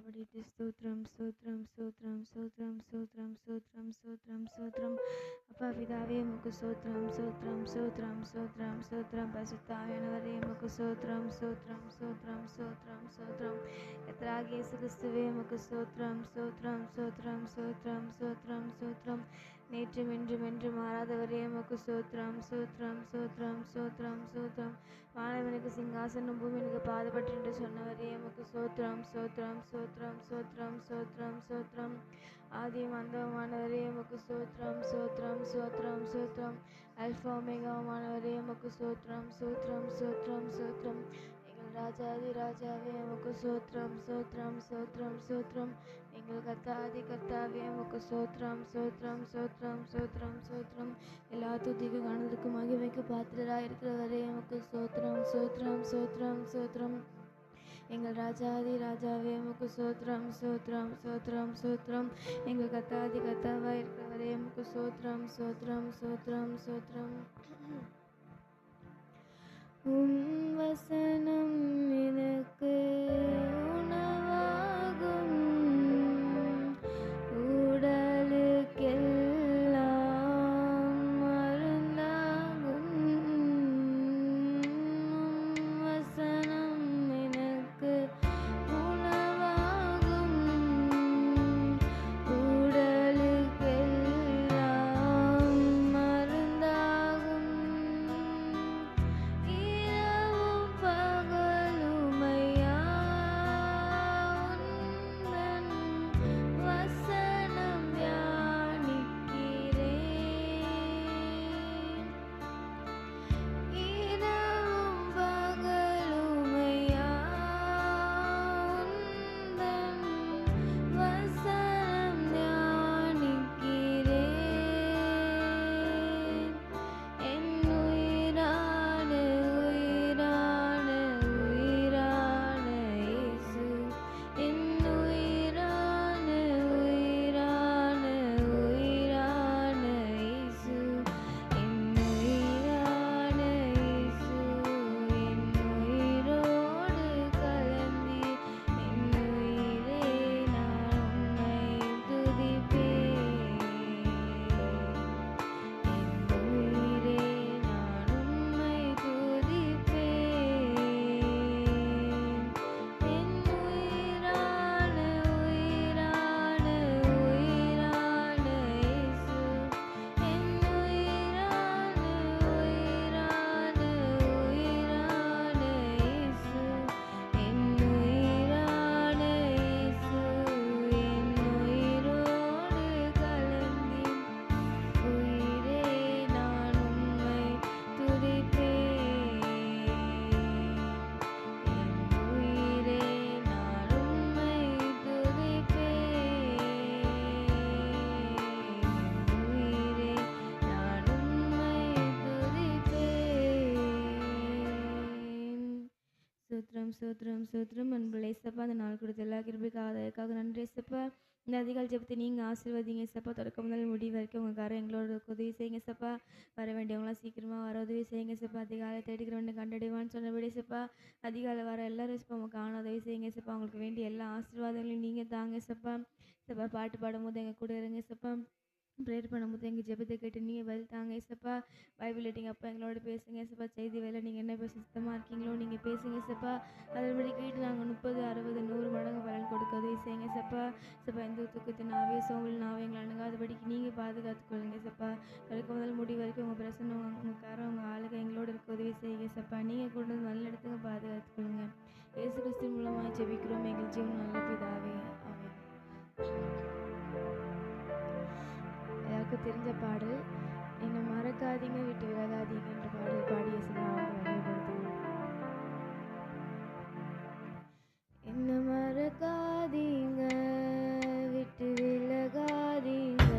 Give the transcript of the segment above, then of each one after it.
படைத்து ஸ்தோத்திரம் ஸ்தோத்திரம் ஸ்தோத்திரம் ஸ்தோத்திரம் ஸ்தோத்திரம் ஸ்தோத்திரம் ஸ்தோத்திரம் ஸ்தோத்திரம். அப்பா பிதாவே உமக்கு ஸ்தோத்திரம் ஸ்தோத்திரம் ஸ்தோத்திரம் ஸ்தோத்திரம் ஸ்தோத்திரம். பரிசுத்தாவியானவரே உமக்கு ஸ்தோத்திரம் ஸ்தோத்திரம் ஸ்தோத்திரம் ஸ்தோத்திரம் ஸ்தோத்திரம். கர்த்தராகிய இயேசு கிறிஸ்துவே உமக்கு ஸ்தோத்திரம் ஸ்தோத்திரம் ஸ்தோத்திரம் ஸ்தோத்திரம் ஸ்தோத்திரம் ஸ்தோத்திரம். நேற்றும் இன்றும் என்றும் மாறாதவரே உமக்கு ஸ்தோத்திரம் ஸ்தோத்திரம் ஸ்தோத்திரம் ஸ்தோத்திரம் ஸ்தோத்திரம். வானவனுக்கு சிங்காசனம் பூமிக்கு பாதப்பட்டு என்று சொன்னவரே உமக்கு ஸ்தோத்திரம் ஸ்தோத்திரம் ஸ்தோத்திரம் ஸ்தோத்திரம் ஸ்தோத்திரம் ஸ்தோத்திரம். ஆதியும் அந்தமானவரே உமக்கு ஸ்தோத்திரம் ஸ்தோத்திரம் ஸ்தோத்திரம் ஸ்தோத்திரம். அல்ஃபா ஒமேகாவானவரே உமக்கு ஸ்தோத்திரம் ஸ்தோத்திரம் ஸ்தோத்திரம் ஸ்தோத்திரம். எங்கள் ராஜாதி ராஜாவே உமக்கு ஸ்தோத்திரம் ஸ்தோத்திரம் ஸ்தோத்திரம் ஸ்தோத்திரம். எங்கள் கர்த்தாதி கர்த்தாவே உமக்கு ஸ்தோத்திரம் ஸ்தோத்திரம் ஸ்தோத்திரம் ஸ்தோத்திரம் ஸ்தோத்திரம். எல்லா துதிக்கு கணத்துக்கு மகிமைக்கு பாத்திரராக இருக்கிறவரே உமக்கு ஸ்தோத்திரம் ஸ்தோத்திரம் ஸ்தோத்திரம் ஸ்தோத்திரம். எங்கள் ராஜாதி ராஜாவே உமக்கு ஸ்தோத்திரம் ஸ்தோத்திரம் ஸ்தோத்திரம் ஸ்தோத்திரம். எங்கள் கர்த்தாதி கர்த்தாவாக இருக்கிறவரே உமக்கு ஸ்தோத்திரம் ஸ்தோத்திரம் ஸ்தோத்திரம் ஸ்தோத்திரம். உம் வசனம் எனக்கு உணவாகும், உடலுக்கெல்லாம் மருந்தாகும். உம் வசனம் எனக்கு உணவாகும், உடலுக்கெல்லாம் மருந்தாகும். இரவும் பகலுமையா உந்தன் வசனம் தியானிக்கிறேன். இரவும் பகலுமையா உந்தன் வசனம் தியானிக்கிறேன். என் உயிரான உயிரான உயிரான இயேசு, என் உயிரான உயிரான உயிரான இயேசு, என் உயிரான இயேசு, என் உயிரோடு கலந்தி என் உயிரே நான் உம்மை துதிப்பேன். என் உயிரே நான் உம்மை துதிப்பேன். என் உயிரான உயிரான உயிரான இயேசு, என் உயிரான உயிரான உயிரான இயேசு, என் உயிரான இயேசு, என் உயிரோடு கலந்தி உயிரே நான் உம்மை துதிப்பேன். என் உயிரே நான் உம்மை துதிப்பேன். என் உயிரே நான் உம்மை துதிப்பேன். ஸ்தோத்திரம் ஸ்தோத்திரம் ஸ்தோத்திரம். அன்புள்ள இயேசப்பா, அந்த நாள் கொடுத்த எல்லா கிருபைக்காக அதற்காக நன்றி இயேசப்பா. இந்த அதிகாலை ஜெபத்தை நீங்கள் ஆசீர்வதிங்க இயேசப்பா. தொடக்கம் முதல் முடிவு வரைக்கும் உங்கள் காரம் எங்களோட உதவி செய்யுங்க இயேசப்பா. வர வேண்டியவங்களாம் சீக்கிரமாக வர உதவி செய்யுங்க இயேசப்பா. அதிகாலை தேடிக்கிறவனை கண்டடைவான்னு சொன்னபடி இயேசப்பா, அதிகாலை வர எல்லாரும் இயேசப்பா உங்கள் காண உதவி செய்யுங்க இயேசப்பா. அவங்களுக்கு வேண்டிய எல்லா ஆசீர்வாதங்களையும் நீங்கள் தாங்க இயேசப்பா. இயேசப்பா, பாட்டு பாடும்போது எங்கள் கூட இருங்க இயேசப்பா. ப்ரேயர் பண்ணும்போது எங்கள் ஜெபத்தை கேட்டு நீங்கள் பதில் தாங்க இயேசப்பா. பைபிள் ரீடிங் அப்போ எங்களோட பேசுங்க இயேசப்பா. செய்தி வேலை நீங்கள் என்ன பேச சுத்தமாக இருக்கீங்களோ நீங்கள் பேசுங்க இயேசப்பா. அதன்படி கேட்டு நாங்கள் 30, 60, 100 மடங்கு பலன் கொடுக்க உதவி செய்யுங்க இயேசப்பா. இயேசப்பா, எந்த தூக்கத்தின் நாவே சோம்பல் நாவே எங்களை அணுகாதபடிக்கு நீங்கள் பாதுகாத்துக்கொள்ளுங்க இயேசப்பா. வரைக்கும் முதல் முடிவு வரைக்கும் உங்கள் பிரசன்னம் உங்கள் காரம் உங்கள் ஆளுகை எங்களோட இருக்க உதவி செய்யுங்க இயேசப்பா. நீங்கள் கொண்டு வந்து நல்ல இடத்துக்கு பாதுகாத்துக்கொள்ளுங்க. இயேசு கிறிஸ்து மூலமாக ஜெபிக்கிறோம் எங்கள் ஜீவன் நல்ல பிதாவே, ஆமென். எல்லாருக்கும் தெரிஞ்ச பாடல், என்னை மறக்காதீங்க விட்டு விலகாதீங்க என்ற பாடல் பாடிய சிலாபடுத்துவோம். என்னை மறக்காதீங்க விட்டு விலகாதீங்க,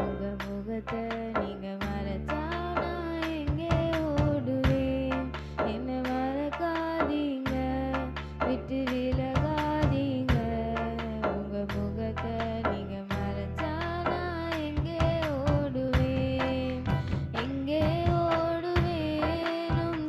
உங்க முகத்தை நீங்க மறைச்சா நான் எங்கே ஓடுவேன். என்னை மறக்காதீங்க விட்டு விலகாதீங்க, உங்க முகத்தை நீங்க மறைச்சா நான் எங்கே ஓடுவேன். எங்கே ஓடுவேனும்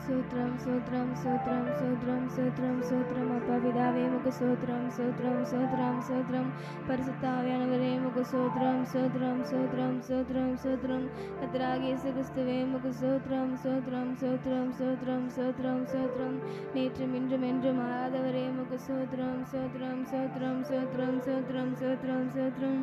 சூத்ரம் சூத்ரம் சூத்ரம் சூத்ரம் சூத்ரம் சூத்ரம் அப்பா பிதாவே முக்கு சூத்ரம் சூத்ரம் சூத்ரம் சூத்ரம் பரிசுத்த ஆவியானவரே முக்கு சூத்ரம் சூத்ரம் சூத்ரம் சூத்ரம் சூத்ரம் கர்த்தராகிய இயேசு கிறிஸ்துவே முக்கு சூத்ரம் சூத்ரம் சூத்ரம் சூத்ரம் சூத்ரம் சூத்ரம் நேற்றும் இன்றும் என்றும் மாறாதவரே முக்கு சூத்ரம் சூத்ரம் சூத்ரம் சூத்ரம் சூத்ரம் சூத்ரம் சூத்ரம்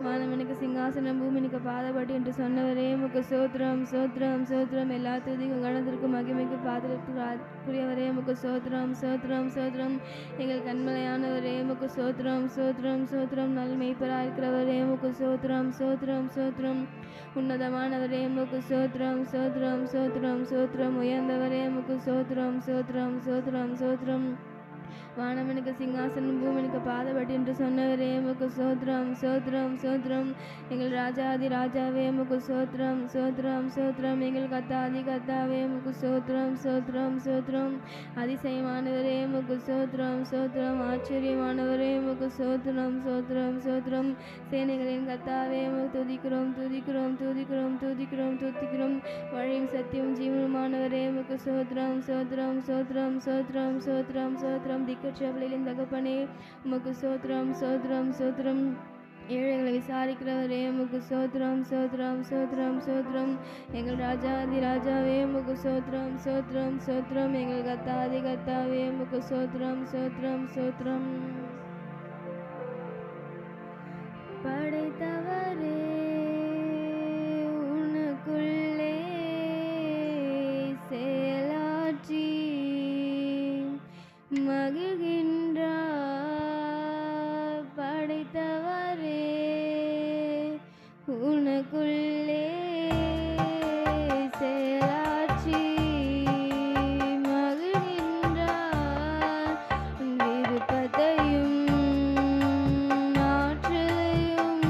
வானவனுக்கு சிங்காசனம் பூமினுக்கு பாதபடி என்று சொன்னவரே முக்கு சூத்ரம் சூத்ரம் சூத்ரம் எல்லா துதிக்கும் கணத்திற்கும் மகிமைக்கு பாத்திரத்துக்குரியவரே முக்கு சோத்ரம் சோத்ரம் சோத்ரம் எங்கள் கண்மலையானவரே முக்கு சோத்ரம் சோத்ரம் சோத்ரம் நல் மெய்ப்பராக இருக்கிறவரே முக்கு சோத்ரம் சோத்ரம் சோத்ரம் உன்னதமானவரே முக்கு சோத்ரம் சோத்ரம் சோத்ரம் சோத்ரம் உயர்ந்தவரே முக்கு சோத்ரம் சோத்ரம் சோத்ரம் சோத்ரம் வானவனுக்கு சிங்காசனம் பூமினுக்கு பாதபடி என்று சொன்னவரே முக்கு சோத்ரம் சோத்ரம் சோத்ரம் எங்கள் ராஜாதி ராஜாவே முக்கு சோத்ரம் சோத்ரம் சோத்ரம் எங்கள் கத்தாதி கத்தாவே முக்கு சோத்ரம் சோத்ரம் சோத்ரம் அதிசயமானவரே முக்கு சோத்ரம் சோத்ரம் ஆச்சரியமானவரே முக்கு சோத்ரம் சோத்ரம் சோத்ரம் சேனைகளின் கத்தாவே துதிக்கிறோம் துதிக்கிறோம் துதிக்கிறோம் துதிக்கிறோம் துதிக்கிறோம் வழியும் சத்தியம் ஜீவனுமானவரே முக்கு சோத்ரம் சோத்ரம் சோத்ரம் சோத்ரம் சோத்ரம் சோத்ரம் திக்கற்றவர்களின் தகப்பனே உமக்கு சோத்ரம் சோத்ரம் சோத்ரம் ஏழைகளை விசாரிக்கிறவரே முக்கு சோத்ரம் சோத்ரம் சோத்ரம் சோத்ரம் எங்கள் ராஜாதி ராஜாவே முக்கு சோத்ரம் சோத்ரம் சோத்ரம் எங்கள் கத்தாதி கத்தாவே முக்கு சோத்ரம் சோத்ரம் சோத்ரம் படைத்தவரே உனக்குள்ளே செயலாற்றி மகிழ்கின்றார் படைத்தவரே உனக்குள்ளே செயலாற்றி மகிழ்கின்றார் விருப்பத்தையும் ஆற்றலையும்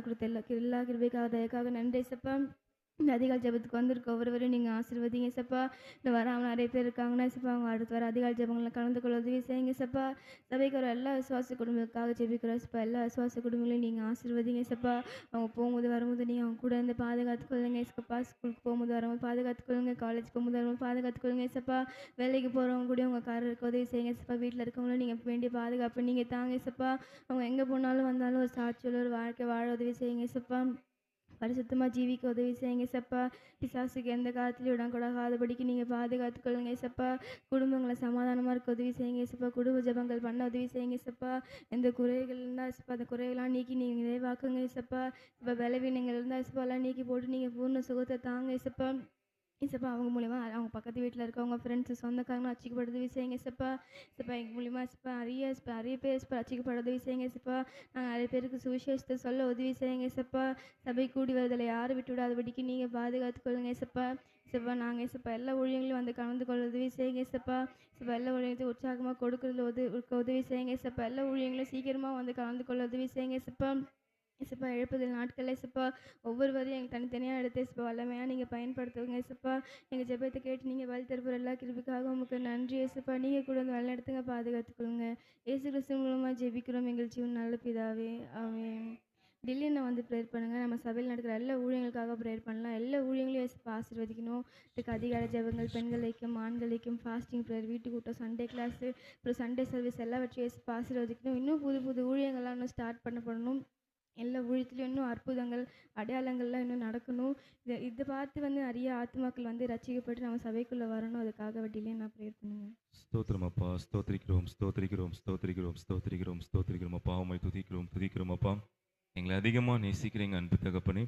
கொடுத்த எல்லா கிருபைக்காக தயக்காக நன்றி ஏசப்பா. இந்த அதிகாலை ஜெபத்துக்கு வந்திருக்க ஒவ்வொருவரையும் நீங்கள் ஆசீர்வதிங்க ஏசப்பா. இந்த வராமல் நிறைய பேர் இருக்காங்கன்னா ஏசப்பா, அவங்க அடுத்து வர அதிகாலை ஜெபங்களில் கலந்து கொள்ள உதவி செய்யுங்க ஏசப்பா. சபைக்கு வர எல்லா விசுவாச குடும்பங்களுக்காக ஜெபிக்கிறோம் ஏசப்பா. எல்லா விசுவாச குடும்பங்களையும் நீங்கள் ஆசீர்வதிங்க ஏசப்பா. அவங்க போகும்போது வரும்போது நீங்கள் அவங்க கூட இருந்து பாதுகாத்துக்கொள்ளுங்க ஏசப்பா. ஸ்கூலுக்கு போகும்போது வரும்போது பாதுகாத்துக்கொள்ளுங்க, காலேஜ் போகும்போது வரும்போது பாதுகாத்துக்கொள்ளுங்க ஏசப்பா. வேலைக்கு போகிறவங்க கூட உங்கள் காரருக்கு உதவி செய்யுங்க ஏசப்பா. வீட்டில் இருக்கவங்களும் நீங்கள் வேண்டிய பாதுகாப்பு நீங்கள் தாங்க ஏசப்பா. அவங்க எங்கே போனாலும் வந்தாலும் ஒரு சாட்சியுள்ள ஒரு வாழ்க்கை வாழ உதவி செய்யுங்க ஏசப்பா. பரிசுத்தமாக ஜீவிக்க உதவி செய்யுங்க ஏசப்பா. பிசாசுக்கு எந்த காலத்துலையும் இடம் கொடாகாதபடிக்கு நீங்கள் பாதுகாத்துக்கொள்ளுங்க ஏசப்பா. குடும்பங்களை சமாதானமாக இருக்க உதவி செய்யுங்க ஏசப்பா. குடும்ப ஜெபங்கள் பண்ண உதவி செய்யுங்க ஏசப்பா. எந்த குறைகள் இருந்தால் ஏசப்பா அந்த குறைகள்லாம் நீக்கி நீங்கள் நிறைவாக்குங்க ஏசப்பா. இப்போ பலவீனங்கள் இருந்தால் ஏசப்பா எல்லாம் நீக்கி போட்டு நீங்கள் பூர்ண சுகத்தை தாங்க ஏசப்பா. ஏசப்பா அவங்க மூலிமா அவங்க பக்கத்து வீட்டில் இருக்கவங்க ஃப்ரெண்ட்ஸு சொந்தக்காரங்களும் ரட்சிக்கப்பட உதவி செய்யுங்க ஏசப்பா. ஏசப்பா எங்கள் மூலிமா ஏசப்பா நிறைய பேர் ஏசப்பா ரட்சிக்கப்பட உதவி செய்யுங்க ஏசப்பா. நாங்கள் நிறைய பேருக்கு சுவிசேஷத்தை சொல்ல உதவி செய்யுங்க ஏசப்பா. சபை கூடி வருதலை யாரும் விட்டு விடாதபடிக்கு நீங்கள் பாதுகாத்துக்கொள்ளுங்க ஏசப்பா. ஏசப்பா நாங்கள் ஏசப்பா எல்லா ஊழியங்களையும் வந்து கலந்து கொள்ள உதவி செய்யுங்க ஏசப்பா. ஏசப்பா எல்லா ஊழியத்தையும் உற்சாகமாக கொடுக்குறதுல உதவி செய்யுங்க ஏசப்பா. எல்லா ஊழியங்களையும் சீக்கிரமாக வந்து கலந்து கொள்ள உதவி செய்யுங்க ஏசப்பா. ஏசப்பா எழுப்புதல் நாட்களில் ஏசப்பா ஒவ்வொருவரையும் எங்கள் தனித்தனியாக எடுத்து ஏசப்பா வல்லமையாக நீங்கள் பயன்படுத்துவங்க ஏசப்பா. எங்கள் ஜெபத்தை கேட்டு நீங்கள் வழி தருகிற எல்லா கிருபைக்காக உங்களுக்கு நன்றி ஏசப்பா. நீங்கள் கூட வந்து வழி எடுத்துங்க, பாதுகாத்துக்கொள்ளுங்க. இயேசு கிறிஸ்து மூலமாக ஜெபிக்கிறோம் எங்கள் ஜீவன் நல்ல பிதாவே, ஆமென். டெய்லியும் நான் வந்து ப்ரேயர் பண்ணுங்கள். நம்ம சபையில் நடக்கிற எல்லா ஊழியங்களுக்காக ப்ரேயர் பண்ணலாம். எல்லா ஊழியங்களையும் ஏசப்பா ஆசீர்வதிக்கணும். இதுக்கு அதிகாலை ஜெபங்கள், பெண்கள் ஐக்கியம், ஆண்கள் ஐக்கியம், ஃபாஸ்டிங் ப்ரேயர், வீட்டு கூட்டம், சண்டே கிளாஸு, அப்புறம் சண்டே சர்வீஸ் எல்லாவற்றையும் ஏசப்பா ஆசீர்வதிக்கணும். இன்னும் புது புது ஊழியங்கள்லாம் இன்னும் ஸ்டார்ட் பண்ணணும். எல்லா ஊழியத்துலையும் இன்னும் அற்புதங்கள், அடையாளங்கள்லாம் இன்னும் நடக்கணும். இதை பார்த்து வந்து நிறைய ஆத்துமாக்கள் வந்து ரட்சிக்கப்பட்டு நம்ம சபைக்குள்ளே வரணும். அதுக்காக வட்டிலையும் நான் ப்ரேயர் பண்ணுவேன். ஸ்தோத்திரம் அப்பா, ஸ்தோத்திரிக்கிறோம் ஸ்தோத்திரிக்கிறோம் ஸ்தோத்திரிக்கிறோம் ஸ்தோத்திரிக்கிறோம் ஸ்தோத்திரிக்கிறோம் அப்பா. உம்மை துதிக்கிறோம் அப்பா. எங்களை அதிகமாக நேசிக்கிறீங்க அன்பு தகப்பனே.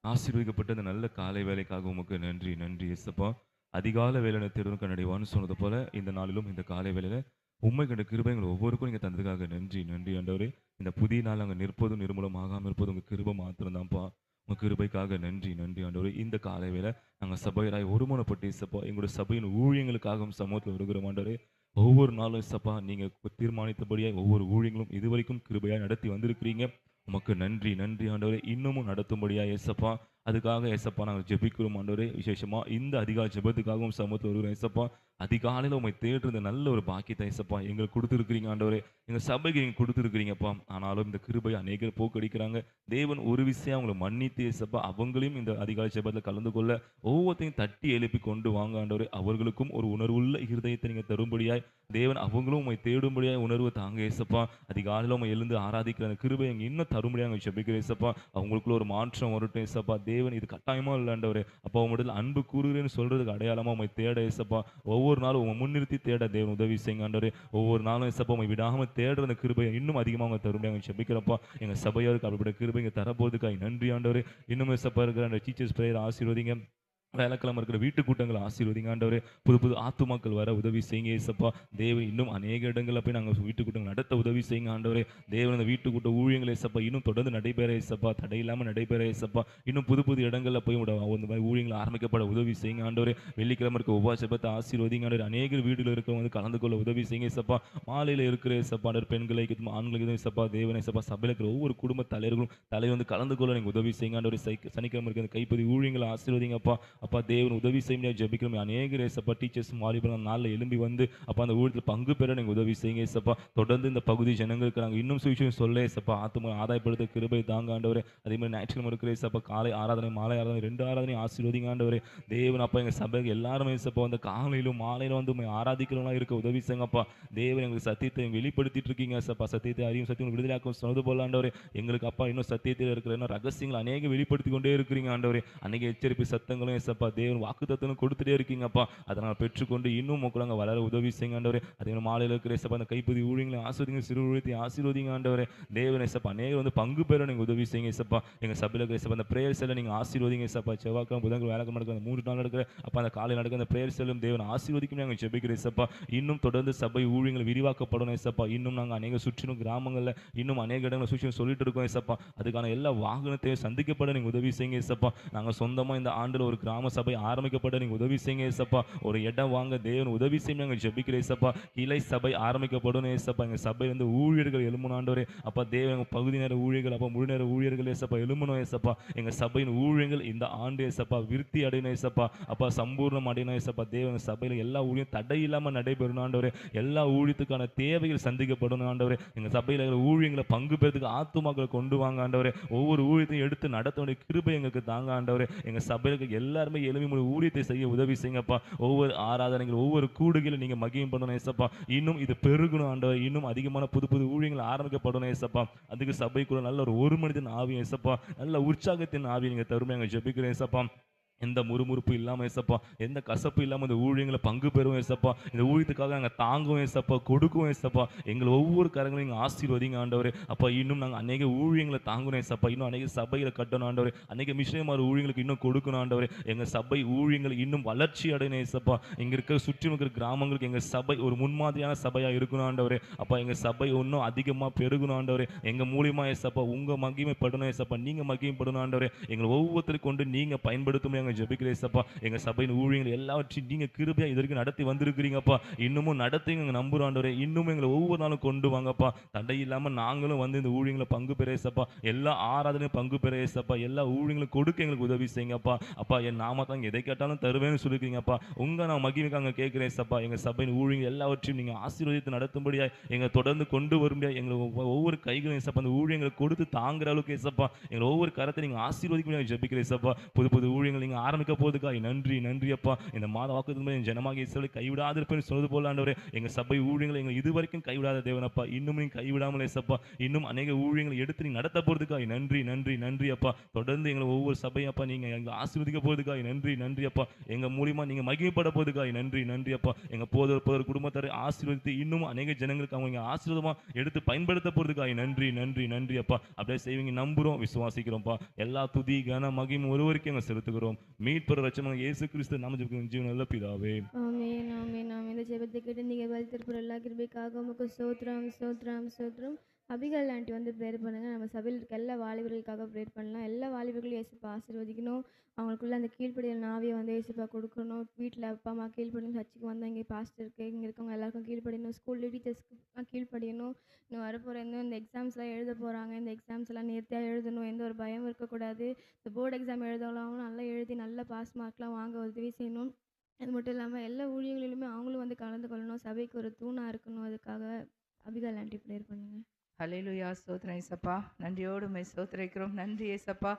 ஆசீர்வதிக்கப்பட்ட அந்த நல்ல காலை வேலைக்காக உமக்கு நன்றி நன்றி இயேசப்பா. அதிகாலை வேலையை தேடும் கண்டடைவான்னு சொன்னது போல இந்த நாளிலும் இந்த காலை வேலையில உண்மை கண்ட கிருபை எங்களை ஒவ்வொருக்கும் நீங்கள் தந்ததுக்காக நன்றி நன்றி ஆண்டவரே. இந்த புதிய நாள் அங்கே நிற்பதும் நிர்மூலமாகாமல் இருப்பதும் உங்கள் கிருபை மாத்திரம்தான்ப்பா. உங்கள் கிருபைக்காக நன்றி நன்றி ஆண்டவரே. இந்த காலை வேலை நாங்கள் சபையராய் ஒருமனப்பட்டு இசப்பா எங்களுடைய சபையின் ஊழியங்களுக்காகவும் சமூகத்தில் வருகிறோம் ஆண்டவரே. ஒவ்வொரு நாளும் இசப்பா நீங்கள் தீர்மானித்தபடியாய் ஒவ்வொரு ஊழியங்களும் இதுவரைக்கும் கிருபையாய் நடத்தி வந்திருக்கிறீங்க. உமக்கு நன்றி நன்றி ஆண்டவரே. இன்னமும் நடத்தும்படியா ஏசப்பா. அதுக்காக ஏசப்பா நாங்கள் ஜெபிக்கிறோம் ஆண்டவரே. விசேஷமா இந்த அதிகாலை ஜெபத்துக்காகவும் சமூகத்தில் வருகிறோம் ஏசப்பா. அதிகாலையில் உண்மை தேடுறது நல்ல ஒரு பாக்கியத்தை ஏசப்பா எங்களுக்கு கொடுத்துருக்கிறீங்க ஆண்டவரே. எங்கள் சபைக்கு நீங்கள் கொடுத்துருக்கிறீங்கப்பா. ஆனாலும் இந்த கிருபை அநேகர் போக்கடிக்கிறாங்க. தேவன் ஒரு விஷயம் அவங்களை மன்னித்து ஏசப்பா அவங்களையும் இந்த அதிகாலை ஜெபத்தில் கலந்து கொள்ள ஒவ்வொருத்தையும் தட்டி எழுப்பி கொண்டு வாங்க ஆண்டவரே. அவர்களுக்கும் ஒரு உணர்வுள்ள இருதயத்தை நீங்கள் தரும்படியாய் தேவன் அவங்களும் உண்மை தேடும்படியாய் உணர்வு தாங்க ஏசப்பா. அதிகாலையில் உண்மை எழுந்து ஆராதிக்கிற அந்த கிருபை எங்கள் இன்னும் தரும்படியாக ஜெபிக்கிறேன் ஏசப்பா. அவங்களுக்குள்ள ஒரு மாற்றம் வரட்டும் ஏசப்பா. தேவன் இது கட்டாயமாக இல்லைண்டவரே. அப்போ உங்களிடத்தில் அன்பு கூறுகிறேன்னு சொல்றதுக்கு அடையாளமாக உண்மை தேட ஏசப்பா. ஒவ்வொரு நாளும் உங்க முன்னிறுத்தி தேட தேவன் உதவி செய்யுங்க ஆண்டவரே. ஒவ்வொரு நாளும் ஏசப்பா உண்மை விடாமல் தேடுற அந்த கிருபையை இன்னும் அதிகமாக அவங்க தரும்படியாக ஜெபிக்கிறப்பா. எங்கள் சபையாருக்கு அப்படிப்பட்ட கிருபை இங்கே தரப்போதுக்காக நன்றி ஆண்டவரே. இன்னும் ஏசப்பா இருக்கிற அந்த டீச்சர்ஸ் பிரேயர் ஆசீர்வதிங்க. வேலைக்கிழமை இருக்கிற வீட்டு கூட்டங்களை ஆசீர்வதிங்க ஆண்டவரே. புது புது ஆத்துமாக்கள் வர உதவி செய்யுங்க ஏசப்பா. தேவன் இன்னும் அநேக இடங்களில் போய் நாங்கள் வீட்டு கூட்டங்கள் நடத்த உதவி செய்யுங்க ஆண்டவரே. தேவன் அந்த வீட்டு கூட்ட ஊழியங்கள் ஏசப்பா இன்னும் தொடர்ந்து நடைபெற ஏசப்பா. தடையில்லாமல் நடைபெற ஏசப்பா. இன்னும் புது புது இடங்களில் போய் அந்த மாதிரி ஊழியங்களை ஆரம்பிக்கப்பட உதவி செய்யுங்க ஆண்டவரே. வெள்ளிக்கிழமை இருக்க உபவாச ஜெபத்தை ஆசீர்வதிங்க ஆண்டவரே. அநேக வீடுகள் இருக்கிறவங்க வந்து கலந்து கொள்ள உதவி செய்யுங்க ஏசப்பா. மாலையில் இருக்கிற ஏசப்பா பெண்களுக்கு ஆண்களுக்கு ஏசப்பா. தேவன் ஏசப்பா சபையில் இருக்கிற ஒவ்வொரு குடும்ப தலைவர் வந்து கலந்து கொள்ள நீங்கள் உதவி செய்யுங்க ஆண்டவரே. சனிக்கிழமை இருக்கிற கைப்பதி ஊழியங்களை ஆசீர்வதிங்கப்பா. அப்பா தேவன் உதவி செய்ய ஜெபிக்கிறோம். அநேக ஏசப்பா டீச்சர்ஸ் வாலிபர்கள் நாளில் எழும்பி வந்து அப்பா அந்த ஊழியத்தில் பங்கு பெற நீங்கள் உதவி செய்யுங்க ஏசப்பா. தொடர்ந்து இந்த பகுதி ஜனங்களுக்கு நாங்கள் இன்னும் சுவிசேஷம் சொல்ல ஏசப்பா ஆத்துமா ஆதாயப்படுத்த கிருபை தாங்க ஆண்டவரே. அதே மாதிரி ஞாயிற்றுக்கிழமை இருக்கிற ஏசப்பா காலை ஆராதனை மாலை ஆராதனை 2 ஆராதனை ஆசீர்வதிங்க ஆண்டவரே. தேவன் அப்பா எங்கள் சபைக்கு எல்லாருமே ஏசப்பா அந்த காலையிலும் மாலையிலும் வந்து ஆராதிக்கிறவங்களா இருக்க உதவி செய்யுங்கப்பா. தேவன் எங்களுக்கு சத்தியத்தை வெளிப்படுத்திட்டு இருக்கீங்க ஏசப்பா. சத்தியத்தை அறியும் சத்தியம் விடுதலையாக்கும் சொன்னது போல ஆண்டவரே. எங்களுக்கு அப்பா இன்னும் சத்தியத்தில் இருக்கிற இன்னும் ரகசியங்கள் அநேக வெளிப்படுத்தி கொண்டே இருக்கிறீங்க ஆண்டவரே. அநேக எச்சரிப்பு சத்தங்களும் ஏசப்பா தேவன் வாக்குத்தத்தனும் கொடுத்துட்டே இருக்கீங்கப்பா. அதனால் பெற்றுக்கொண்டு இன்னும் மக்கள் வளர உதவி செய்யுங்க ஆண்டவரே. அதே மாலையில் இருக்கிற ஏசப்பா அந்த கைப்பதி ஊழியங்களை ஆசீர்வதிங்க, சிறு ஊழியத்தை ஆசீர்வதிங்க ஆண்டவரே. தேவன் ஏசப்பா அநேகர் வந்து பங்கு பெற நீங்கள் உதவி செய்யுங்க ஏசப்பா. எங்கள் சபையில் இருக்கிற ஏசப்பா அந்த பிரேயர் செல்ல நீங்கள் ஆசீர்வதிங்க ஏசப்பா. செவ்வாய்க்கிழமை புதன்கிழமை வேலைக்கிழமை நடக்கிற அந்த 3 நாள் நடக்கிற அப்போ அந்த காலை நடக்கிற அந்த பிரேயர் செல்லும் தேவன் ஆசீர்வதிக்கும் நாங்கள் ஜெபிக்கிறோம் ஏசப்பா. இன்னும் தொடர்ந்து சபை ஊழியங்கள் விரிவாக்கப்படணும் ஏசப்பா. இன்னும் நாங்கள் அநேக சுற்றிலும் கிராமங்களில் இன்னும் அநேக இடங்களை சுற்றி சொல்லிட்டு இருக்கோம் ஏசப்பா. அதுக்கான எல்லா வாகனத்தையும் சந்திக்கப்பட நீங்கள் உதவி செய்யுங்க ஏசப்பா. நாங்கள் சொந்தமாக இந்த ஆண்டில் ஒரு கிராம கிராம சபை ஆரம்பிக்கப்பட நீங்க உதவி செய்யுங்க ஏசப்பா. ஒரு இடம் வாங்க தேவன் உதவி செய்யுங்க நாங்க ஜெபிக்கிறோம் ஏசப்பா. கிளை சபை ஆரம்பிக்கப்படும் ஏசப்பா. எங்க சபையிலிருந்து ஊழியர்கள் எழும்பணும் ஆண்டவரே. அப்பா தேவன் எங்க பகுதி நேர ஊழியர்கள் அப்பா முழு நேர ஊழியர்கள் ஏசப்பா எழும்பணும் ஏசப்பா. எங்க சபையின் ஊழியங்கள் இந்த ஆண்டு ஏசப்பா விருத்தி அடையணும் ஏசப்பா. அப்பா சம்பூர்ணம் அடையணும் ஏசப்பா. தேவன் சபையில எல்லா ஊழியம் தடை இல்லாம நடைபெறணும் ஆண்டவரே. எல்லா ஊழியத்துக்கான தேவைகள் சந்திக்கப்படணும் ஆண்டவரே. எங்க சபையில இருக்கிற ஊழியங்களை பங்கு பெறதுக்கு ஆத்துமாக்களை கொண்டு வாங்க ஆண்டவரே. ஒவ்வொரு ஊழியத்தையும் எடுத்து நடத்த வேண்டிய கிருபை எங்களுக்கு தாங்க ஆண்டவரே. எங்க சபையில இருக்க எல்லாருமே எழும்பி உங்களுடைய ஊழியத்தை செய்ய உதவி செய்யுங்கப்பா. ஒவ்வொரு ஆராதனைகள் ஒவ்வொரு கூடுகளை நீங்க மகிமை பண்ணணும் ஏசப்பா. இன்னும் இது பெருகணும் ஆண்டவரே. இன்னும் அதிகமான புது புது ஊழியங்கள் ஆரம்பிக்கப்படணும் ஏசப்பா. அதுக்கு சபைக்குள்ள நல்ல ஒரு மனிதன் ஆவியும் ஏசப்பா. நல்ல உற்சாகத்தின் ஆவியை நீங்க தருமையாக எங்க ஜெபிக்கிறேன் ஏசப்பா. எந்த முறுமுறுப்பு இல்லாம ஏசப்பா, எந்த கசப்பு இல்லாம இந்த ஊழியங்களை பங்கு பெறுவோம் ஏசப்பா. இந்த ஊழியத்துக்காக நாங்க தாங்குவோம் ஏசப்பா, கொடுக்குவோம் ஏசப்பா. எங்களை ஒவ்வொரு கரங்களையும் நீங்க ஆசீர்வதிங்க ஆண்டவரே. அப்பா இன்னும் நாங்க அநேக ஊழியங்களை தாங்கணும் ஏசப்பா. இன்னும் அநேக சபைகளை கட்டணும் ஆண்டவரே. அநேக மிஷனரிமார் ஊழியங்களுக்கு இன்னும் கொடுக்கணும் ஆண்டவரே. எங்க சபை ஊழியங்கள் இன்னும் வளர்ச்சி அடையணும் ஏசப்பா. இங்க இருக்க சுற்றி இருக்கிற கிராமங்களுக்கு எங்க சபை ஒரு முன்மாதிரியான சபையா இருக்கணும் ஆண்டவரே. அப்பா எங்க சபை இன்னும் அதிகமா பெருகணும் ஆண்டவரே. எங்க மூலியமா ஏசப்பா உங்க மகிமைப்படணும் ஏசப்பா. நீங்க மகிமைப்படணும் ஆண்டவரே. எங்களை ஒவ்வொருத்தரையும் கொண்டு நீங்க பயன்படுத்தும் எங்க ஜெபிக்கிறேன் ஏசப்பா. எங்க சபையின் ஊழியங்கள் எல்லாவற்றையும் நீங்க கிருபையா இதற்கு நடத்தி வந்திருக்கிறீங்கப்பா. இன்னமும் நடத்தி எங்க நம்புறோம் ஆண்டவரே. இன்னும் எங்களை ஒவ்வொரு நாளும் கொண்டு வாங்கப்பா. தடை இல்லாம நாங்களும் வந்து இந்த ஊழியங்களை பங்கு பெற ஏசப்பா. எல்லா ஆராதனையும் பங்கு பெற ஏசப்பா. எல்லா ஊழியங்களும் கொடுக்க எங்களுக்கு உதவி செய்யுங்கப்பா. அப்பா என் நாமத்தாங்க எதை கேட்டாலும் தருவேன்னு சொல்லிருக்கீங்கப்பா. உங்க நான் மகிமைக்காக கேட்கிறேன் ஏசப்பா. எங்க சபையின் ஊழியங்கள் எல்லாவற்றையும் நீங்க ஆசீர்வதித்து நடத்தும்படியா எங்களை தொடர்ந்து கொண்டு வரும்படியா எங்களை ஒவ்வொரு கைகளும் ஏசப்பா அந்த ஊழியங்களை கொடுத்து தாங்குற அளவுக்கு ஏசப்பா எங்களை ஒவ்வொரு கரத்தை நீங்க ஆசீர்வதிக்க ஜெபிக்கிறேன் ஏசப்பா. புது புது ஊழியங்கள் நீங்க ஆரம்பிக்க போதுக்காய் நன்றி நன்றி அப்பா. இந்த மாத வாக்குத்தத்தம் என் ஜனமாக இஸ்ரவேலை கைவிடாதிருப்பேன்னு சொன்னது போல ஆண்டவரே. எங்க சபை ஊழியங்களை எங்க இதுவரைக்கும் கைவிடாத தேவனப்பா. இன்னும் நீங்க கைவிடாமல் ஏசப்பா. இன்னும் அநேக ஊழியங்களை எடுத்து நீங்க நடத்த போறதுக்காய் நன்றி நன்றி நன்றி அப்பா. தொடர்ந்து எங்களை ஒவ்வொரு சபையப்பா நீங்க எங்களை ஆசீர்வதிக்க போறதுக்காய் நன்றி நன்றி அப்பா. எங்க மூலியமா நீங்க மகிமைப்பட போறதுக்காய் நன்றி நன்றி அப்பா. எங்க போதர் குடும்பத்தாரை ஆசீர்வதித்து இன்னும் அநேக ஜனங்களுக்கு அவங்க ஆசீர்வாதமா எடுத்து பயன்படுத்த போறதுக்காய் நன்றி நன்றி நன்றி அப்பா. அப்படியே செய்வீங்க நம்புறோம் விசுவாசிக்கிறோம்ப்பா. எல்லா துதி கன மகிமை ஒருவருக்கும் எங்க செலுத்துகிறோம். மீட்பர் ரட்சகனாகிய இயேசு கிறிஸ்து நாமத்தில் ஜெபிக்கிறோம் ஜீவனுள்ள பிதாவே. ஆமென் ஆமென் ஆமென். இந்த ஜெபத்தை கேட்டு நீங்கள் பதில் எல்லா கிருபைக்காக உமக்கு ஸ்தோத்திரம் ஸ்தோத்திரம் ஸ்தோத்திரம். அபிகால் ஆண்டி வந்து ப்ரேயர் பண்ணுங்கள். நம்ம சபையில் இருக்க எல்லா வாலிபர்களுக்காக ப்ரேயர் பண்ணலாம். எல்லா வாலிபர்களும் இயேசுப்பா ஆசீர்வதிக்கணும். அவங்களுக்குள்ள அந்த கீழ்ப்படிதல் நாவியை வந்து இயேசுப்பா கொடுக்கணும். வீட்டில் அப்பா அம்மா கீழ்ப்படியணும். சர்ச்சுக்கு வந்தால் இங்கே பாஸ்டருக்கு இங்கே இருக்கவங்க எல்லாருக்கும் கீழ்ப்படியணும். ஸ்கூல் டீச்சர்ஸ்க்கு கீழ்ப்படியணும். இன்னும் வரப்போகிற இன்னும் இந்த எக்ஸாம்ஸ்லாம் எழுத போகிறாங்க. இந்த எக்ஸாம்ஸ் எல்லாம் நேர்த்தியாக எழுதணும். எந்த ஒரு பயம் இருக்கக்கூடாது. இந்த போர்டு எக்ஸாம் எழுதவங்களும் நல்லா எழுதி நல்ல பாஸ் மார்க்லாம் வாங்க உதவி செய்யணும். அது மட்டும் இல்லாமல் எல்லா ஊழியங்களிலுமே அவங்களும் வந்து கலந்து கொள்ளணும். சபைக்கு ஒரு தூணாக இருக்கணும். அதுக்காக அபிகால் ஆண்டி ப்ரேயர் பண்ணுங்கள். ஹல்லேலூயா. ஸ்தோத்திரம் ஏசப்பா. நன்றியோடு உம்மை ஸ்தோத்திரிக்கிறோம். நன்றி ஏசப்பா.